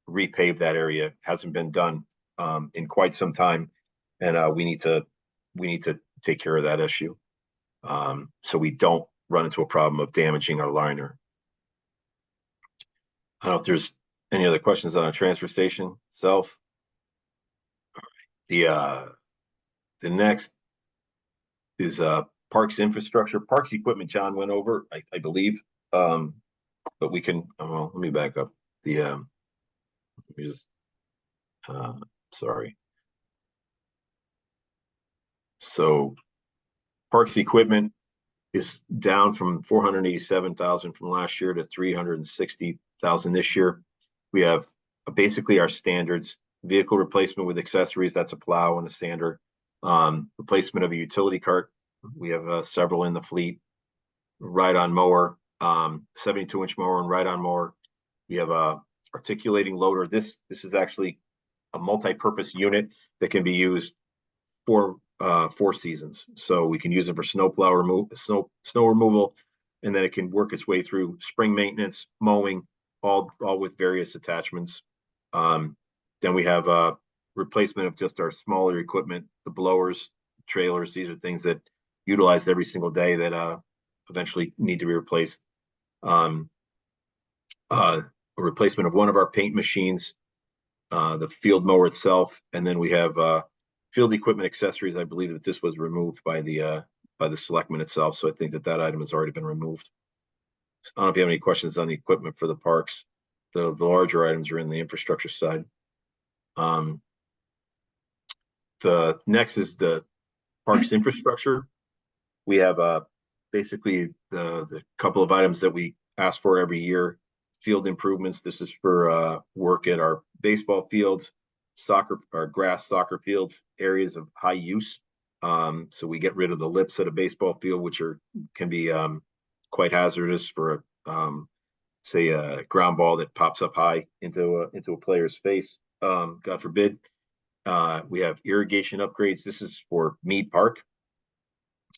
repave that area. Hasn't been done in quite some time, and we need to take care of that issue so we don't run into a problem of damaging our liner. I don't know if there's any other questions on our transfer station itself. The next is parks infrastructure, parks equipment. John went over, I believe, but we can. Well, let me back up. Let me just. Sorry. So, parks equipment is down from 487,000 from last year to 360,000 this year. We have basically our standards. Vehicle replacement with accessories, that's a plow and a sander. Replacement of a utility cart, we have several in the fleet. Ride-on mower, 72-inch mower and ride-on mower. We have a articulating loader. This is actually a multi-purpose unit that can be used for 4 seasons. So we can use it for snow removal, and then it can work its way through spring maintenance, mowing, all with various attachments. Then we have a replacement of just our smaller equipment, the blowers, trailers. These are things that utilized every single day that eventually need to be replaced. A replacement of one of our paint machines, the field mower itself, and then we have field equipment accessories. I believe that this was removed by the selectmen itself, so I think that item has already been removed. I don't know if you have any questions on the equipment for the parks. The larger items are in the infrastructure side. The next is the parks infrastructure. We have basically the couple of items that we ask for every year. Field improvements. This is for work at our baseball fields, our grass soccer fields, areas of high use. So we get rid of the lips at a baseball field, which can be quite hazardous for say a ground ball that pops up high into a player's face. God forbid. We have irrigation upgrades. This is for Mead Park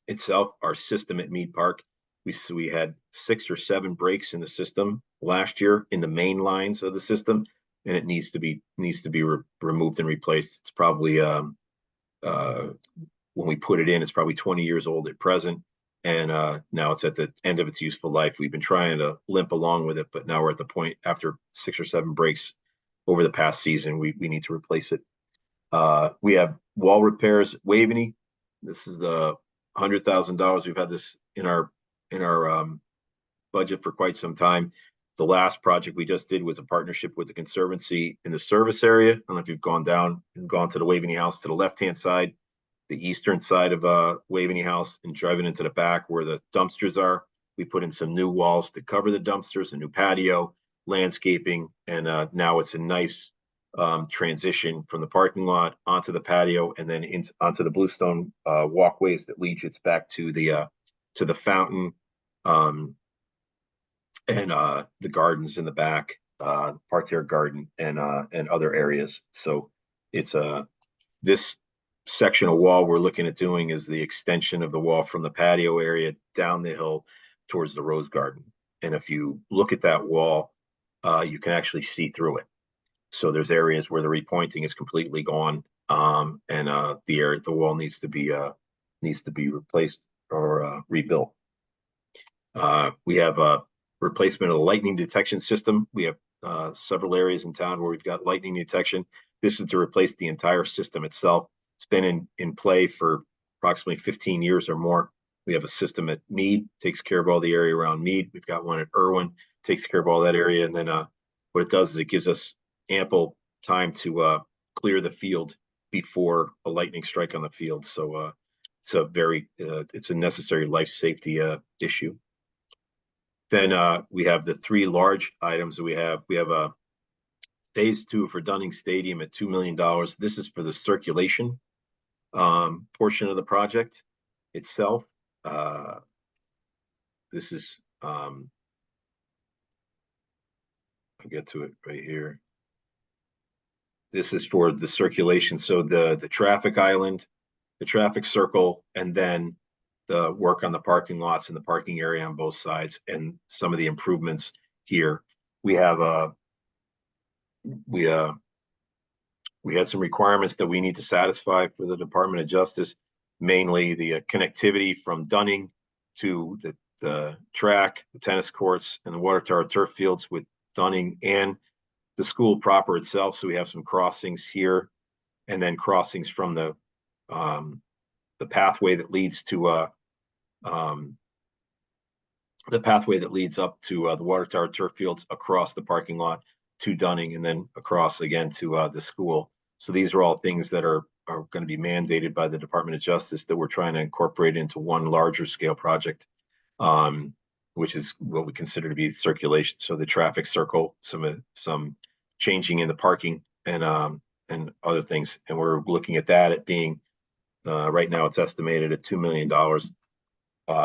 itself, our system at Mead Park. We had 6 or 7 breaks in the system last year in the main lines of the system, and it needs to be removed and replaced. It's probably when we put it in, it's probably 20 years old at present, and now it's at the end of its useful life. We've been trying to limp along with it, but now we're at the point after 6 or 7 breaks over the past season, we need to replace it. We have wall repairs at Waveney. This is the $100,000. We've had this in our budget for quite some time. The last project we just did was a partnership with the Conservancy in the service area. I don't know if you've gone down and gone to the Waveney House to the left-hand side, the eastern side of Waveney House, and driving into the back where the dumpsters are. We put in some new walls to cover the dumpsters, a new patio, landscaping, and now it's a nice transition from the parking lot onto the patio and then onto the bluestone walkways that lead you back to the fountain and the gardens in the back, parterre garden and other areas. So it's this section of wall we're looking at doing is the extension of the wall from the patio area down the hill towards the rose garden. And if you look at that wall, you can actually see through it. So there's areas where the repointing is completely gone, and the wall needs to be replaced or rebuilt. We have a replacement of the lightning detection system. We have several areas in town where we've got lightning detection. This is to replace the entire system itself. It's been in play for approximately 15 years or more. We have a system at Mead, takes care of all the area around Mead. We've got one at Irwin, takes care of all that area. And then what it does is it gives us ample time to clear the field before a lightning strike on the field. So it's a necessary life safety issue. Then we have the 3 large items that we have. We have a phase 2 for Dunning Stadium at $2 million. This is for the circulation portion of the project itself. This is I'll get to it right here. This is for the circulation. So the traffic island, the traffic circle, and then the work on the parking lots and the parking area on both sides, and some of the improvements here. We have we had some requirements that we need to satisfy for the Department of Justice, mainly the connectivity from Dunning to the track, the tennis courts, and the water tower turf fields with Dunning and the school proper itself. So we have some crossings here, and then crossings from the pathway that leads to the pathway that leads up to the water tower turf fields, across the parking lot to Dunning, and then across again to the school. So these are all things that are going to be mandated by the Department of Justice that we're trying to incorporate into one larger scale project, which is what we consider to be circulation. So the traffic circle, some changing in the parking and other things. And we're looking at that at being right now it's estimated at $2 million.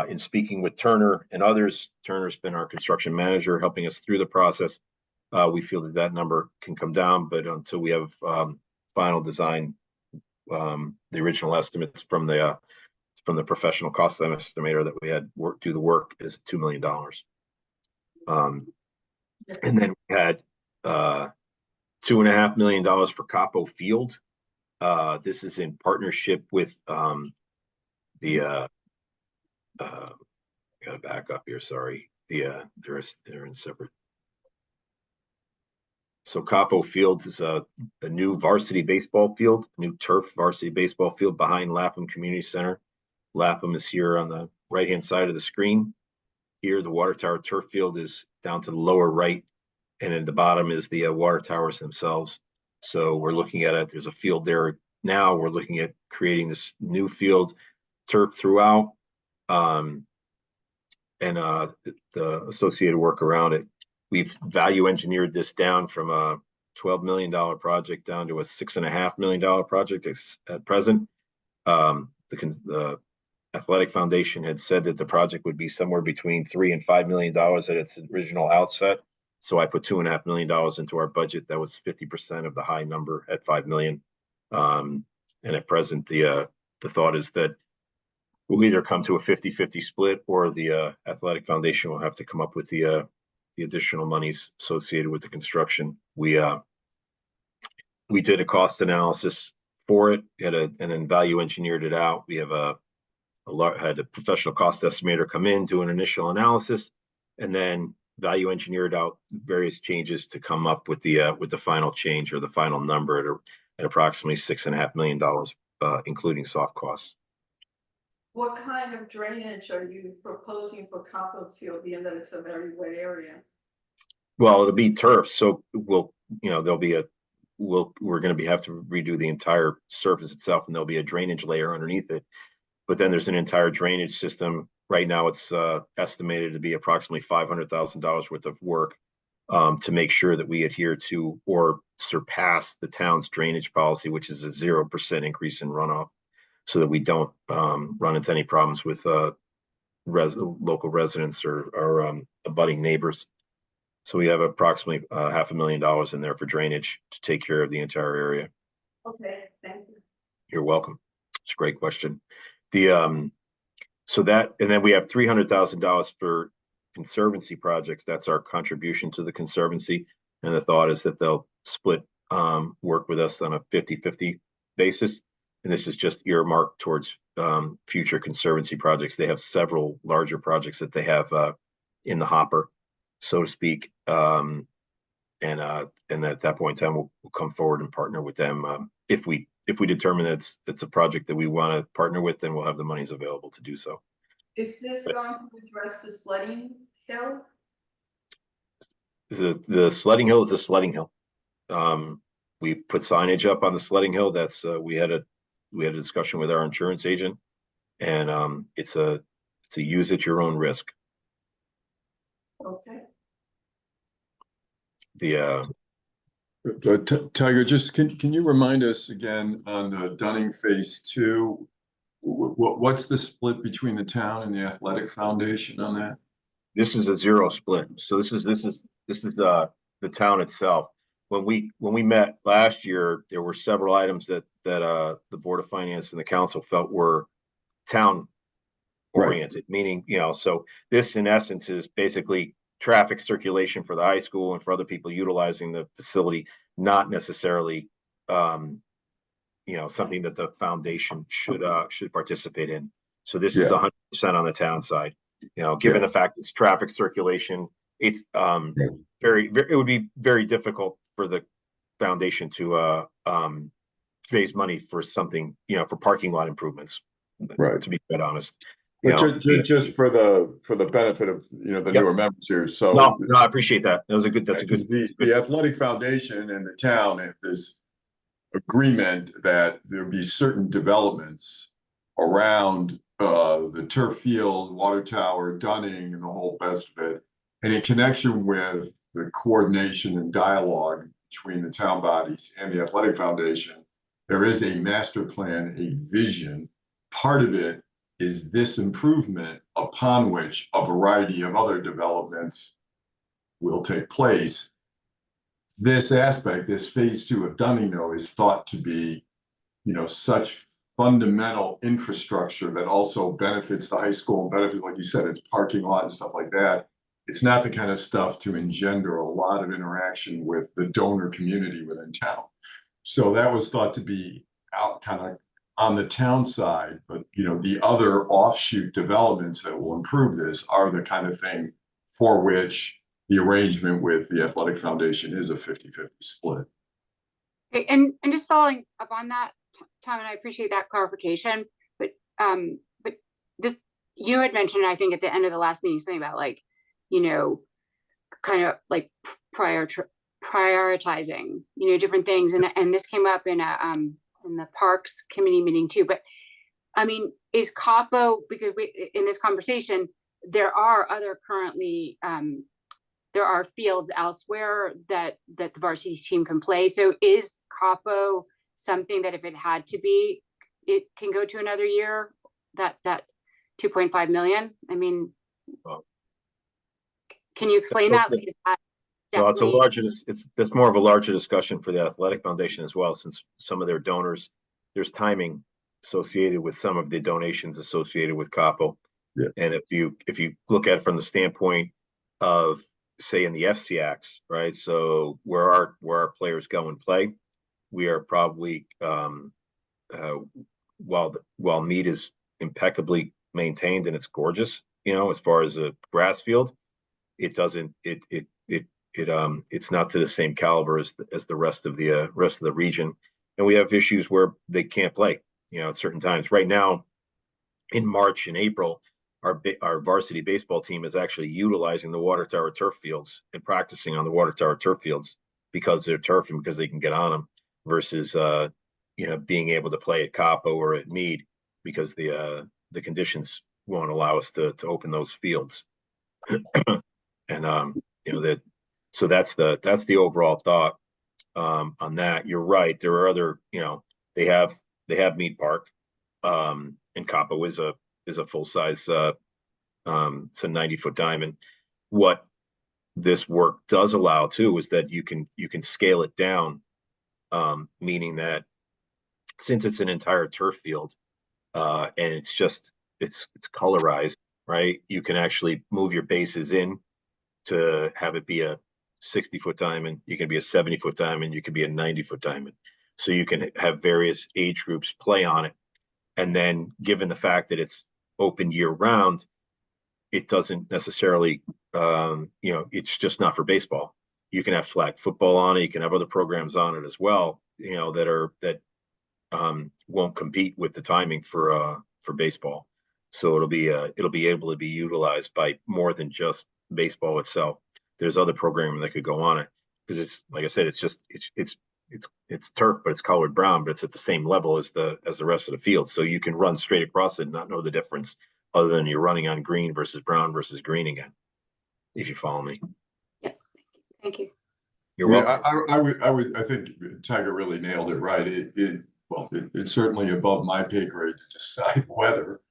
In speaking with Turner and others, Turner's been our construction manager helping us through the process. We feel that number can come down, but until we have final design, the original estimates from the professional cost estimator that we had do the work is $2 million. And then we had $2.5 million for Capo Field. This is in partnership with gotta back up here, sorry. They're in separate. So Capo Field is a new varsity baseball field, new turf varsity baseball field behind Lapham Community Center. Lapham is here on the right-hand side of the screen. here, the water tower turf field is down to the lower right. And at the bottom is the water towers themselves. So we're looking at it, there's a field there now, we're looking at creating this new field turf throughout. And the associated work around it. We've value engineered this down from a $12 million project down to a $6.5 million project at present. The Athletic Foundation had said that the project would be somewhere between $3 and $5 million at its original outset. So I put $2.5 million into our budget. That was 50% of the high number at $5 million. And at present, the thought is that we'll either come to a 50-50 split, or the Athletic Foundation will have to come up with the additional monies associated with the construction. We did a cost analysis for it, and then value engineered it out. We have had a professional cost estimator come in, do an initial analysis, and then value engineered out various changes to come up with the final change, or the final number at approximately $6.5 million, including soft costs. What kind of drainage are you proposing for Copperfield, being that it's a very wet area? Well, it'll be turf, so we're going to have to redo the entire surface itself, and there'll be a drainage layer underneath it. But then there's an entire drainage system. Right now, it's estimated to be approximately $500,000 worth of work to make sure that we adhere to or surpass the town's drainage policy, which is a 0% increase in runoff, so that we don't run into any problems with local residents or abutting neighbors. So we have approximately $500,000 in there for drainage to take care of the entire area. Okay, thank you. You're welcome. It's a great question. So that, and then we have $300,000 for conservancy projects. That's our contribution to the conservancy. And the thought is that they'll split work with us on a 50-50 basis. And this is just earmarked towards future conservancy projects. They have several larger projects that they have in the hopper, so to speak. And at that point in time, we'll come forward and partner with them. If we determine that it's a project that we want to partner with, then we'll have the monies available to do so. Is this going to address the sledding hill? The sledding hill is the sledding hill. We put signage up on the sledding hill. That's we had a discussion with our insurance agent, and it's a use at your own risk. Okay. Tiger, just can you remind us again on the Dunning Phase 2? What's the split between the town and the Athletic Foundation on that? This is a 0 split. So this is the town itself. When we met last year, there were several items that the Board of Finance and the council felt were town oriented, meaning, so this in essence is basically traffic circulation for the high school and for other people utilizing the facility, not necessarily something that the foundation should participate in. So this is 100% on the town side. Given the fact it's traffic circulation, it's it would be very difficult for the foundation to raise money for something, for parking lot improvements. Right. To be quite honest. But just for the benefit of the newer members here. So no, I appreciate that. That's a good. The Athletic Foundation and the town have this agreement that there'll be certain developments around the turf field, water tower, Dunning, and the whole best of it. And in connection with the coordination and dialogue between the town bodies and the Athletic Foundation, there is a master plan, a vision. Part of it is this improvement upon which a variety of other developments will take place. This aspect, this Phase 2 of Dunning, though, is thought to be, such fundamental infrastructure that also benefits the high school and benefits, like you said, its parking lot and stuff like that. It's not the kind of stuff to engender a lot of interaction with the donor community within town. So that was thought to be out kind of on the town side, but the other offshoot developments that will improve this are the kind of thing for which the arrangement with the Athletic Foundation is a 50-50 split. Okay, and just following up on that, Tom, and I appreciate that clarification, but this you had mentioned, I think at the end of the last meeting, something about like, you know, kind of like prioritizing, you know, different things. And this came up in the Parks Committee meeting too. But I mean, is Capo, because in this conversation, there are other currently, there are fields elsewhere that the varsity team can play. So is Capo something that if it had to be, it can go to another year, that 2.5 million? I mean, Well, can you explain that? Like, is that So it's a definitely- larger, that's more of a larger discussion for the Athletic Foundation as well, since some of their donors, there's timing associated with some of the donations associated with Capo. Yeah. And if you look at it from the standpoint of, say, in the FCX, right? So where our players go and play, we are probably while Mead is impeccably maintained and it's gorgeous, you know, as far as a grass field, it doesn't it's not to the same caliber as the rest of the region. And we have issues where they can't play, you know, at certain times. Right now, in March and April, our varsity baseball team is actually utilizing the Water Tower turf fields and practicing on the Water Tower turf fields because they're turf and because they can get on them, versus being able to play at Capo or at Mead because the conditions won't allow us to open those fields. And that, so that's the overall thought on that. You're right. There are other, they have Mead Park, and Capo is a full size. It's a 90-foot diamond. What this work does allow too is that you can scale it down, meaning that since it's an entire turf field, and it's colorized, right? You can actually move your bases in to have it be a 60-foot diamond. You can be a 70-foot diamond. You can be a 90-foot diamond. So you can have various age groups play on it. And then given the fact that it's open year round, it doesn't necessarily, it's just not for baseball. You can have flag football on it. You can have other programs on it as well, that won't compete with the timing for baseball. So it'll be able to be utilized by more than just baseball itself. There's other programming that could go on it, because it's, like I said, it's turf, but it's colored brown, but it's at the same level as the rest of the field. So you can run straight across it and not know the difference, other than you're running on green versus brown versus green again. If you follow me. Yeah. Thank you. You're welcome. I think Tiger really nailed it right. It's certainly above my pay grade to decide whether.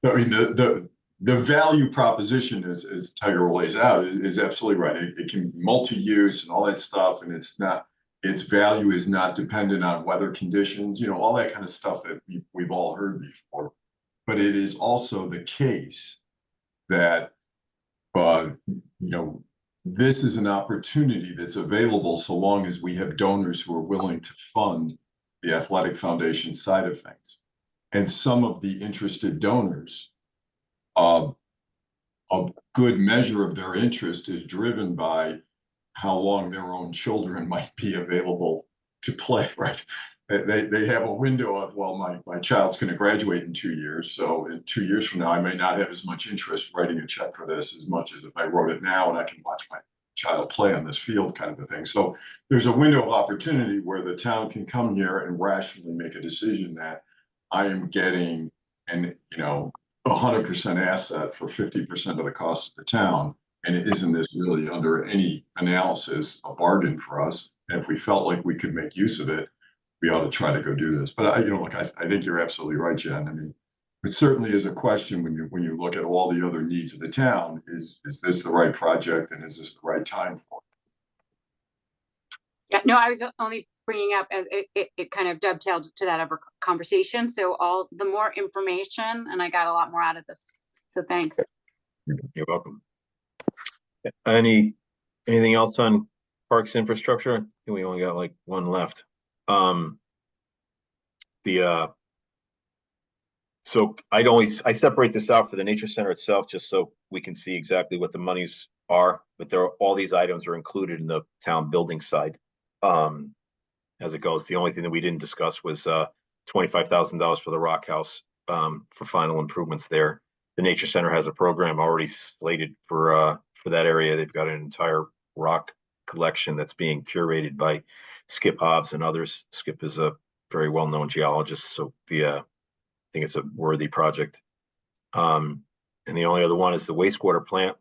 I mean, the value proposition, as Tiger lays out, is absolutely right. It can be multi-use and all that stuff, and its value is not dependent on weather conditions, all that kind of stuff that we've all heard before. But it is also the case that, this is an opportunity that's available so long as we have donors who are willing to fund the Athletic Foundation side of things. And some of the interested donors, a good measure of their interest is driven by how long their own children might be available to play, right? They have a window of, well, my child's going to graduate in 2 years. So in 2 years from now, I may not have as much interest writing a check for this as much as if I wrote it now and I can watch my child play on this field, kind of a thing. So there's a window of opportunity where the town can come here and rationally make a decision that I am getting 100% asset for 50% of the cost of the town. And isn't this really, under any analysis, a bargain for us? And if we felt like we could make use of it, we ought to try to go do this. But I think you're absolutely right, Jen. I mean, it certainly is a question when you look at all the other needs of the town. Is this the right project, and is this the right time for it? Yeah, no, I was only bringing up as it kind of dovetailed to that other conversation. So the more information, and I got a lot more out of this. So thanks. You're welcome. Anything else on parks infrastructure? I think we only got like one left. So I separate this out for the nature center itself, just so we can see exactly what the monies are, but all these items are included in the town building side. As it goes, the only thing that we didn't discuss was $25,000 for the Rock House, for final improvements there. the Nature Center has a program already slated for that area. They've got an entire rock collection that's being curated by Skip Hobbs and others. Skip is a very well-known geologist, so I think it's a worthy project. And the only other one is the wastewater plant.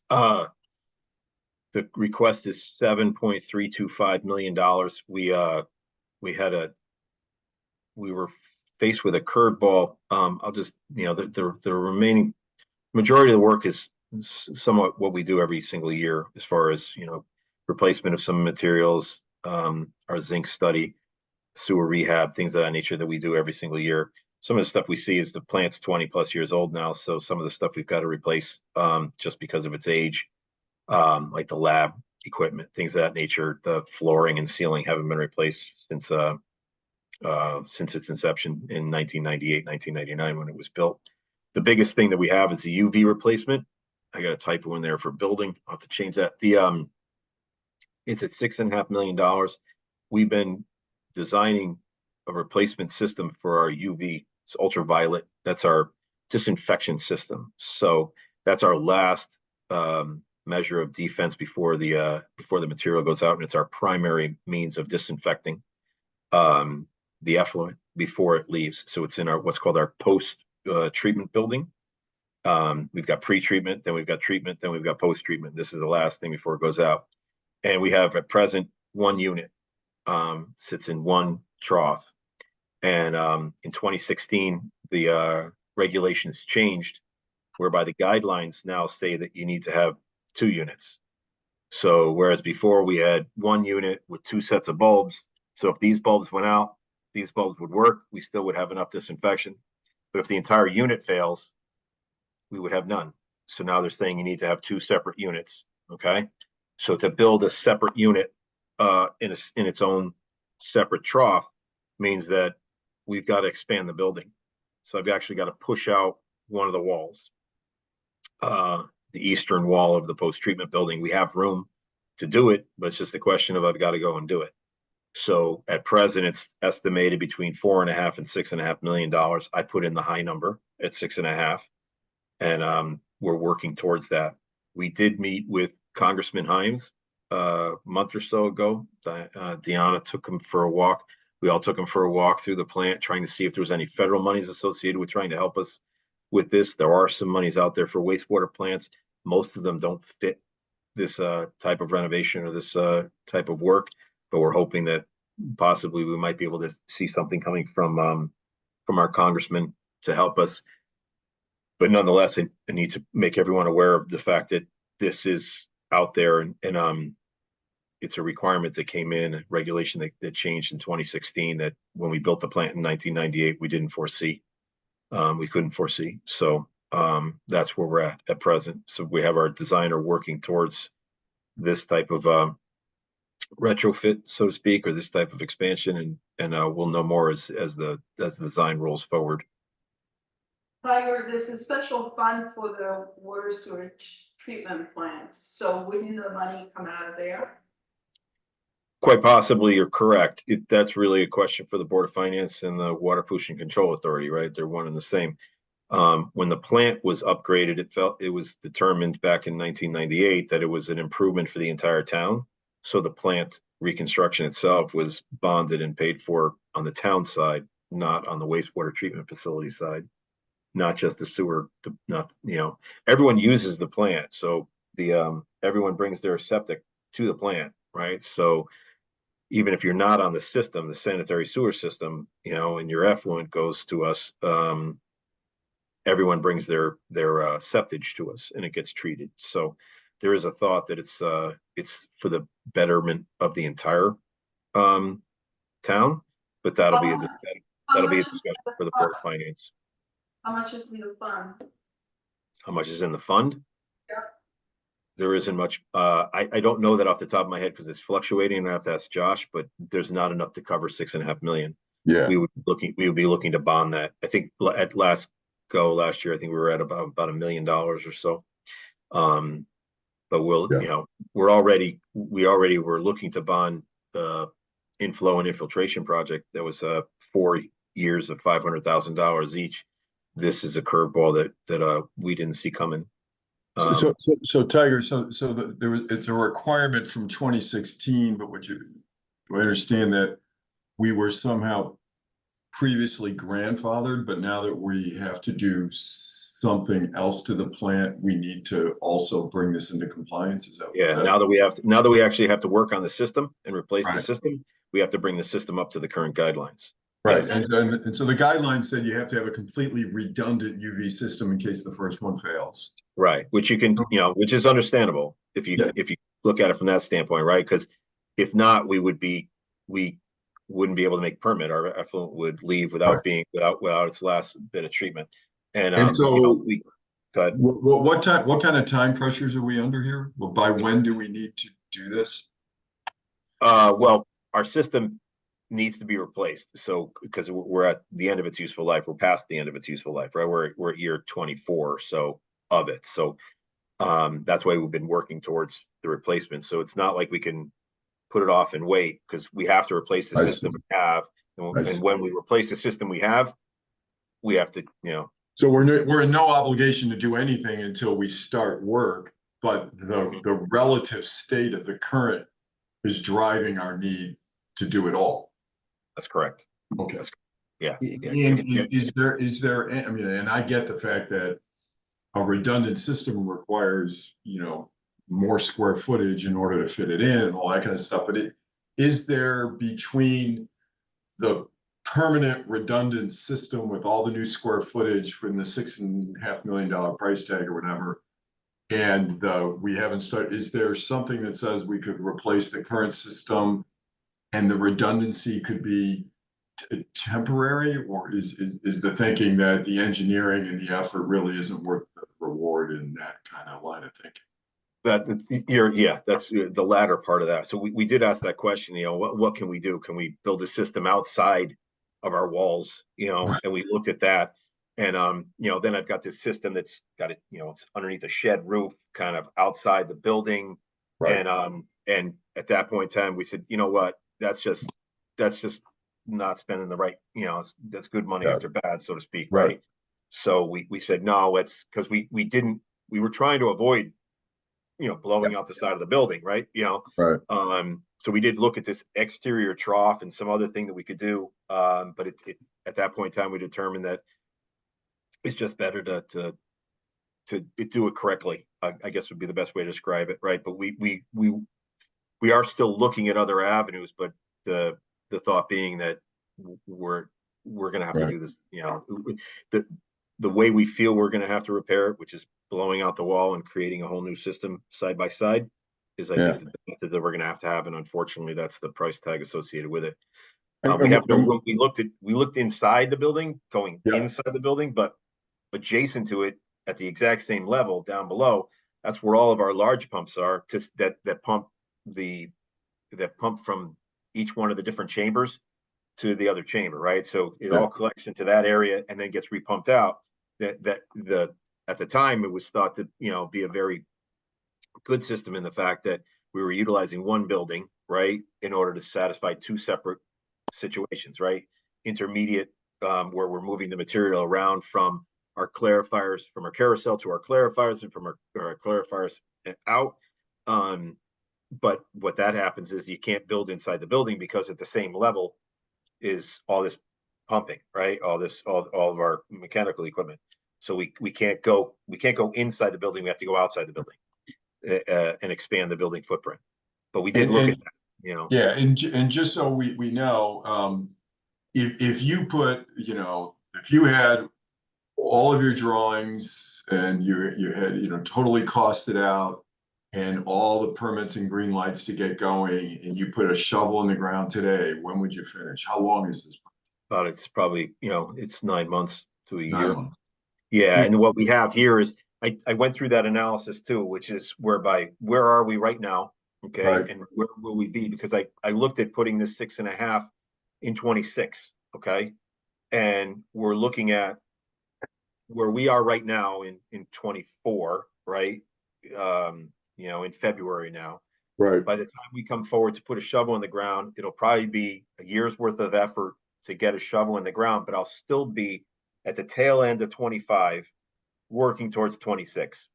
The request is $7.325 million. We were faced with a curveball. I'll just, the remaining majority of the work is somewhat what we do every single year, as far as, replacement of some materials, our zinc study, sewer rehab, things of that nature that we do every single year. Some of the stuff we see is the plant's 20+ years old now, so some of the stuff we've got to replace just because of its age, like the lab equipment, things of that nature. The flooring and ceiling haven't been replaced since its inception in 1998, 1999 when it was built. The biggest thing that we have is the UV replacement. I got a typo in there for building. I'll have to change that. It's at $6.5 million. We've been designing a replacement system for our UV. It's ultraviolet. That's our disinfection system. So that's our last measure of defense before the material goes out, and it's our primary means of disinfecting the effluent before it leaves. So it's in our what's called our post treatment building. We've got pre-treatment, then we've got treatment, then we've got post-treatment. This is the last thing before it goes out. And we have at present one unit sits in one trough. And in 2016, the regulations changed, whereby the guidelines now say that you need to have 2 units. So whereas before we had 1 unit with 2 sets of bulbs, so if these bulbs went out, these bulbs would work, we still would have enough disinfection. But if the entire unit fails, we would have none. So now they're saying you need to have 2 separate units, okay? So to build a separate unit in its own separate trough means that we've got to expand the building. So I've actually got to push out one of the walls, the eastern wall of the post-treatment building. We have room to do it, but it's just a question of I've got to go and do it. So at present, it's estimated between $4.5 and $6.5 million. I put in the high number at 6.5, and we're working towards that. We did meet with Congressman Himes a month or so ago. Deanna took him for a walk. We all took him for a walk through the plant, trying to see if there was any federal monies associated with trying to help us with this. There are some monies out there for wastewater plants. Most of them don't fit this type of renovation or this type of work, but we're hoping that possibly we might be able to see something coming from our congressman to help us. But nonetheless, I need to make everyone aware of the fact that this is out there, and it's a requirement that came in, a regulation that changed in 2016, that when we built the plant in 1998, we didn't foresee. We couldn't foresee. So that's where we're at present. So we have our designer working towards this type of retrofit, so to speak, or this type of expansion, and we'll know more as the design rolls forward. Tiger, there's a special fund for the water sewage treatment plant, so wouldn't the money come out of there? Quite possibly, you're correct. That's really a question for the Board of Finance and the Water Pollution Control Authority, right? They're one and the same. When the plant was upgraded, it was determined back in 1998 that it was an improvement for the entire town. So the plant reconstruction itself was bonded and paid for on the town side, not on the wastewater treatment facility side, not just the sewer, everyone uses the plant. So everyone brings their septic to the plant, right? So even if you're not on the system, the sanitary sewer system, and your effluent goes to us, everyone brings their septage to us and it gets treated. So there is a thought that it's for the betterment of the entire town, but that'll be a discussion for the Board of Finance. How much is in the fund? How much is in the fund? Yeah. There isn't much. I don't know that off the top of my head because it's fluctuating, and I have to ask Josh, but there's not enough to cover $6.5 million. Yeah. We would be looking to bond that. I think at last year, I think we were at about $1 million or so. But we already were looking to bond the inflow and infiltration project that was 4 years of $500,000 each. this is a curveball that we didn't see coming. So Tiger, it's a requirement from 2016, but do I understand that we were somehow previously grandfathered, but now that we have to do something else to the plant, we need to also bring this into compliance? Is Yeah, that? now that we actually have to work on the system and replace the Right. system, we have to bring the system up to the current guidelines. Right, Yes. and so the guidelines said you have to have a completely redundant UV system in case the first one fails. Right, which you can, which is understandable if you Yeah. look at it from that standpoint, right? Because if not, we wouldn't be able to make permit. Our effluent would leave without without its last bit of treatment. And so go ahead. what kind of time pressures are we under here? Well, by when do we need to do this? Well, our system needs to be replaced. So because we're at the end of its useful life, we're past the end of its useful life, right? We're at year 24 so of it. So that's why we've been working towards the replacement. So it's not like we can put it off and wait, because we have to replace the system we have. And when we replace the system we have to, So we're in no obligation to do anything until we start work, but the relative state of the current is driving our need to do it all. That's correct. Okay. Yeah. And is there, I mean, and I get the fact that a redundant system requires, more square footage in order to fit it in and all that kind of stuff. But is there, between the permanent redundant system with all the new square footage from the $6.5 million price tag or whatever, and we haven't started, is there something that says we could replace the current system and the redundancy could be temporary, or is the thinking that the engineering and the effort really isn't worth the reward in that kind of line of thinking? That's the latter part of that. So we did ask that question, what can we do? Can we build a system outside of our walls? Right. And we looked at that. And then I've got this system that's got it, it's underneath a shed roof, kind of outside the building. Right. And at that point in time, we said, you know what, that's just not spending the right, that's good money after bad, so to speak. Right. So we said, no, it's because we were trying to avoid, blowing out the side of the building. Right. Right. So we did look at this exterior trough and some other thing that we could do. But it at that point in time, we determined that it's just better to do it correctly, I guess would be the best way to describe it. Right. But we are still looking at other avenues, but the thought being that we're going to have to do this, the way we feel we're going to have to repair it, which is blowing out the wall and creating a whole new system side by side, is I think the method that we're going to have, and unfortunately, that's the price tag associated with it. We have no room. We looked inside the building, going inside the building, but adjacent to it, at the exact same level down below, that's where all of our large pumps are, that pump from each one of the different chambers to the other chamber, right? So it all collects into that area and then gets repumped out. At the time, it was thought to be a very good system in the fact that we were utilizing one building, right, in order to satisfy two separate situations, right? Intermediate, where we're moving the material around from our clarifiers, from our carousel to our clarifiers, and from our clarifiers out. But what that happens is you can't build inside the building, because at the same level is all this pumping, right? All of our mechanical equipment. So we can't go inside the building. We have to go outside the building and expand the building footprint. But we did look at that, Yeah, and just so we know, if you put, if you had all of your drawings and you had, totally costed out and all the permits and green lights to get going, and you put a shovel in the ground today, when would you finish? How long is this? But it's probably, it's 9 months to a year. 9 months. Yeah, and what we have here is, I went through that analysis too, which is whereby, where are we right now? Okay, Right. and where will we be? Because I looked at putting this 6.5 in 26, okay? And we're looking at where we are right now in 24, right? In February now. Right. By the time we come forward to put a shovel in the ground, it'll probably be a year's worth of effort to get a shovel in the ground, but I'll still be at the tail end of 25, working towards 26.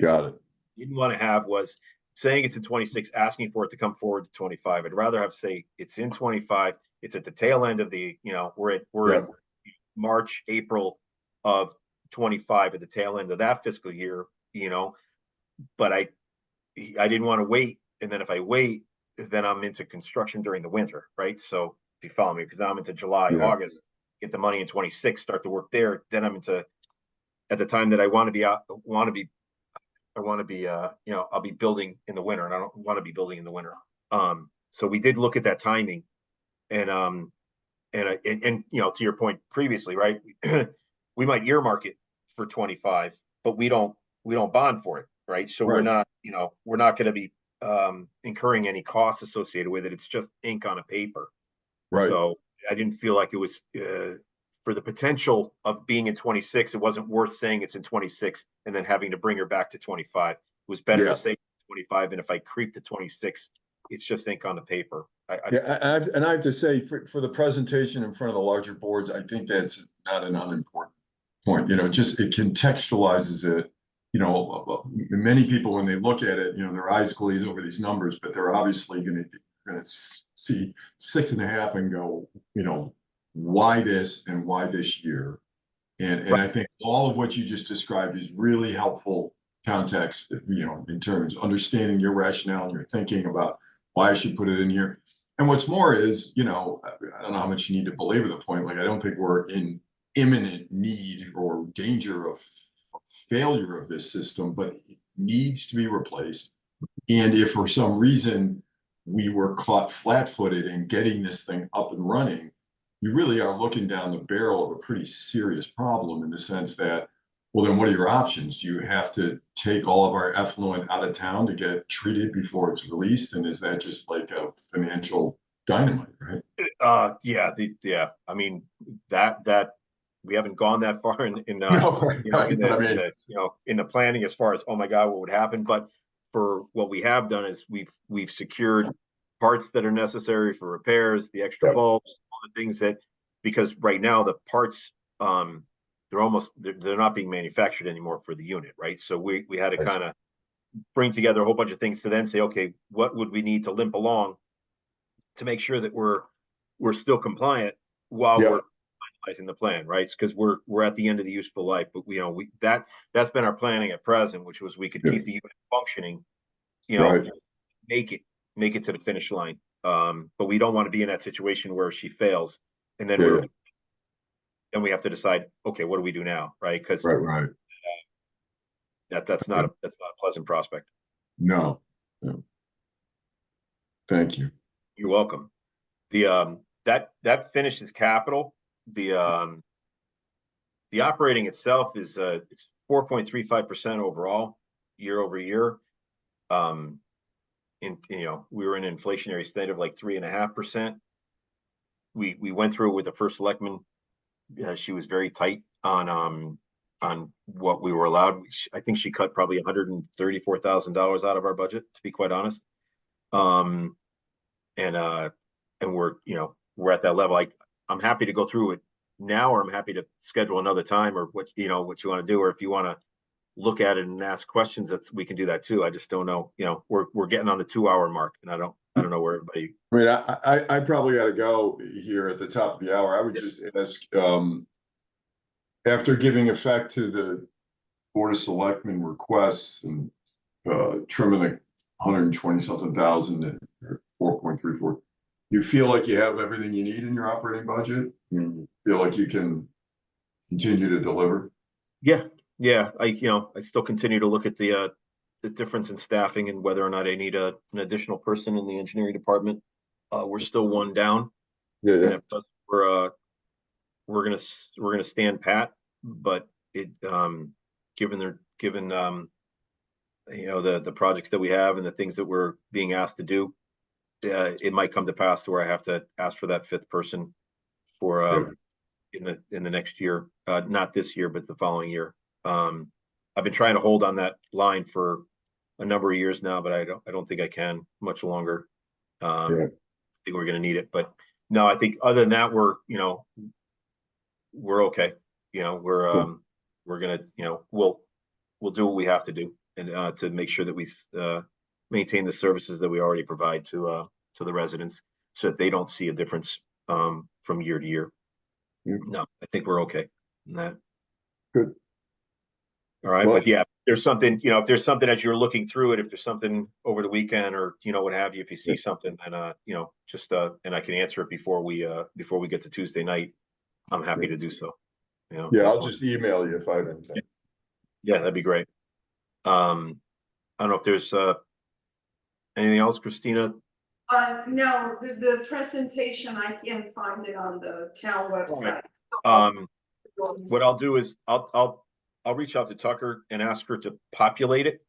Got it. Didn't want to have was saying it's in 26, asking for it to come forward to 25. I'd rather have say it's in 25. It's at the tail end of the, we're at March, April of 25 at the tail end of that fiscal year, but I didn't want to wait. And then if I wait, then I'm into construction during the winter, right? So if you follow me, because I'm into July, Yeah. August, get the money in 26, start to work there. Then I'm into, at the time that I want to be out, I'll be building in the winter, and I don't want to be building in the winter. So we did look at that timing, and to your point previously, right? We might earmark it for 25, but we don't bond for it, right? So Right. we're not going to be incurring any costs associated with it. It's just ink on a paper. Right. So I didn't feel like it was for the potential of being in 26. It wasn't worth saying it's in 26 and then having to bring her back to 25. It was better Yeah. to say 25. And if I creep to 26, it's just ink on the paper. I have to say, for the presentation in front of the larger boards, I think that's not an unimportant point. Just it contextualizes it. Many people, when they look at it, their eyes glaze over these numbers, but they're obviously going to see 6.5 and go, why this and why this year? And I think all of what you just described is really helpful context, in terms of understanding your rationale and your thinking about why I should put it in here. And what's more is, I don't know how much you need to belabor the point. Like, I don't think we're in imminent need or danger of failure of this system, but it needs to be replaced. And if for some reason we were caught flat-footed in getting this thing up and running, you really are looking down the barrel of a pretty serious problem, in the sense that, well, then what are your options? Do you have to take all of our effluent out of town to get treated before it's released? And is that just like a financial dynamite, right? Yeah. I mean, that we haven't gone that far in No, right. In the planning, as far as, oh my God, what would happen? But for what we have done is we've secured parts that are necessary for repairs, the extra bulbs, all the things that, because right now the parts, they're not being manufactured anymore for the unit, right? So we had to kind of bring together a whole bunch of things to then say, okay, what would we need to limp along to make sure that we're still compliant while we're finalizing the plan, right? Because we're at the end of the useful life, but that's been our planning at present, which was we could keep the unit functioning, make it to the finish line. But we don't want to be in that situation where she fails, and then then we have to decide, okay, what do we do now, right? Because that's not a pleasant prospect. No. Thank you. You're welcome. That finishes capital. The operating itself is it's 4.35% overall year over year. We were in an inflationary state of like 3.5%. We went through it with the first selectman. She was very tight on what we were allowed. I think she cut probably $134,000 out of our budget, to be quite honest. And we're at that level. I'm happy to go through it now, or I'm happy to schedule another time, or what you want to do, or if you want to look at it and ask questions, we can do that too. I just don't know. We're getting on the 2-hour mark, and I don't know where everybody. I mean, I probably got to go here at the top of the hour. I would just ask, after giving effect to the Board of Selectmen requests and trimming the 120-something thousand to 4.34, you feel like you have everything you need in your operating budget? I mean, you feel like you can continue to deliver? Yeah. I still continue to look at the difference in staffing and whether or not I need an additional person in the engineering department. We're still one down. And if we're gonna stand pat, but given the projects that we have and the things that we're being asked to do, it might come to pass to where I have to ask for that 5th person for in the next year, not this year, but the following year. I've been trying to hold on that line for a number of years now, but I don't think I can much longer. I think we're going to need it, but no, I think other than that, we're okay. we're gonna, we'll do what we have to do and to make sure that we maintain the services that we already provide to the residents so that they don't see a difference from year to year. Yeah. No, I think we're okay in that. Good. All right, Well- but yeah, there's something, if there's something as you're looking through it, if there's something over the weekend or, what have you, if you see something and, just, and I can answer it before we get to Tuesday night, I'm happy to do so. Yeah, I'll just email you if I have anything. Yeah, that'd be great. I don't know if there's, anything else, Christina? No, the presentation, I can't find it on the town website. What I'll do is I'll reach out to Tucker and ask her to populate it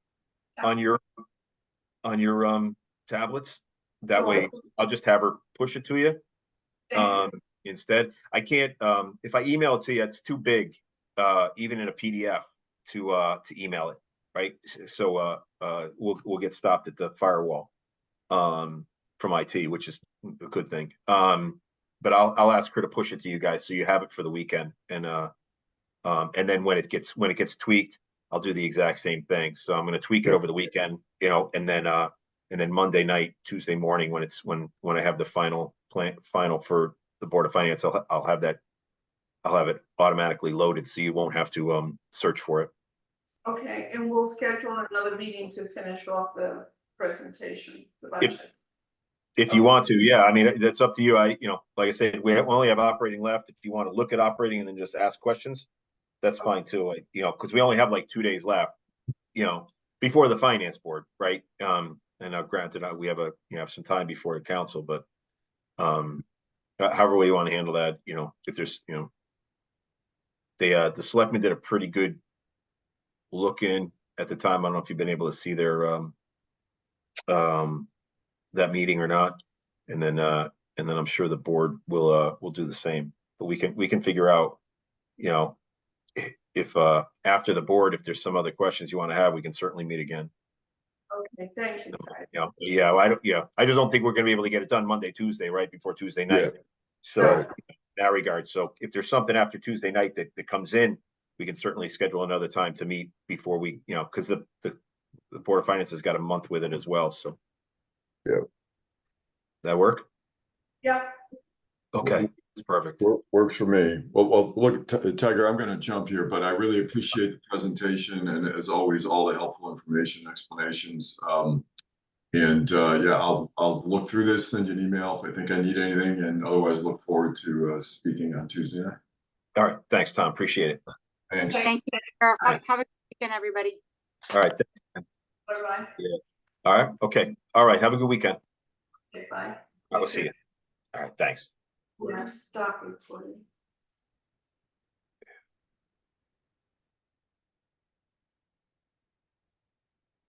on your tablets. That way I'll just have her push it to you. Instead, I can't, if I email it to you, it's too big, even in a PDF to email it, right? So, we'll get stopped at the firewall, from IT, which is a good thing. But I'll ask her to push it to you guys so you have it for the weekend. And then when it gets tweaked, I'll do the exact same thing. So I'm going to tweak it over the weekend, and then Monday night, Tuesday morning, when I have the final for the Board of Finance, I'll have it automatically loaded, so you won't have to search for it. Okay, and we'll schedule another meeting to finish off the presentation, the budget. If you want to, yeah, I mean, that's up to you. Like I said, we only have operating left. If you want to look at operating and then just ask questions, that's fine too. Because we only have like 2 days left, before the finance board, right? And granted, we have have some time before the council, but however way you want to handle that, if there's, the selectmen did a pretty good look in at the time. I don't know if you've been able to see their that meeting or not, and then I'm sure the board will do the same. But we can figure out, if after the board, if there's some other questions you want to have, we can certainly meet again. Okay, thank you. I just don't think we're going to be able to get it done Monday, Tuesday, right before Tuesday night. Yeah. So Right. in that regard, so if there's something after Tuesday night that comes in, we can certainly schedule another time to meet before we, because the Board of Finance has got a month with it as well. So. Yeah. That work? Yeah, Okay, it's perfect. Works for me. Well, look, Tiger, I'm going to jump here, but I really appreciate the presentation and, as always, all the helpful information, explanations. Yeah, I'll look through this, send you an email if I think I need anything, and otherwise look forward to speaking on Tuesday night. All right, thanks, Tom. Appreciate it. Thanks. Thank you. Have a good weekend, everybody. All right, bye-bye. all right, okay, all right. Have a good weekend. Okay, bye. I will see you. All right, thanks. Yeah, stop recording.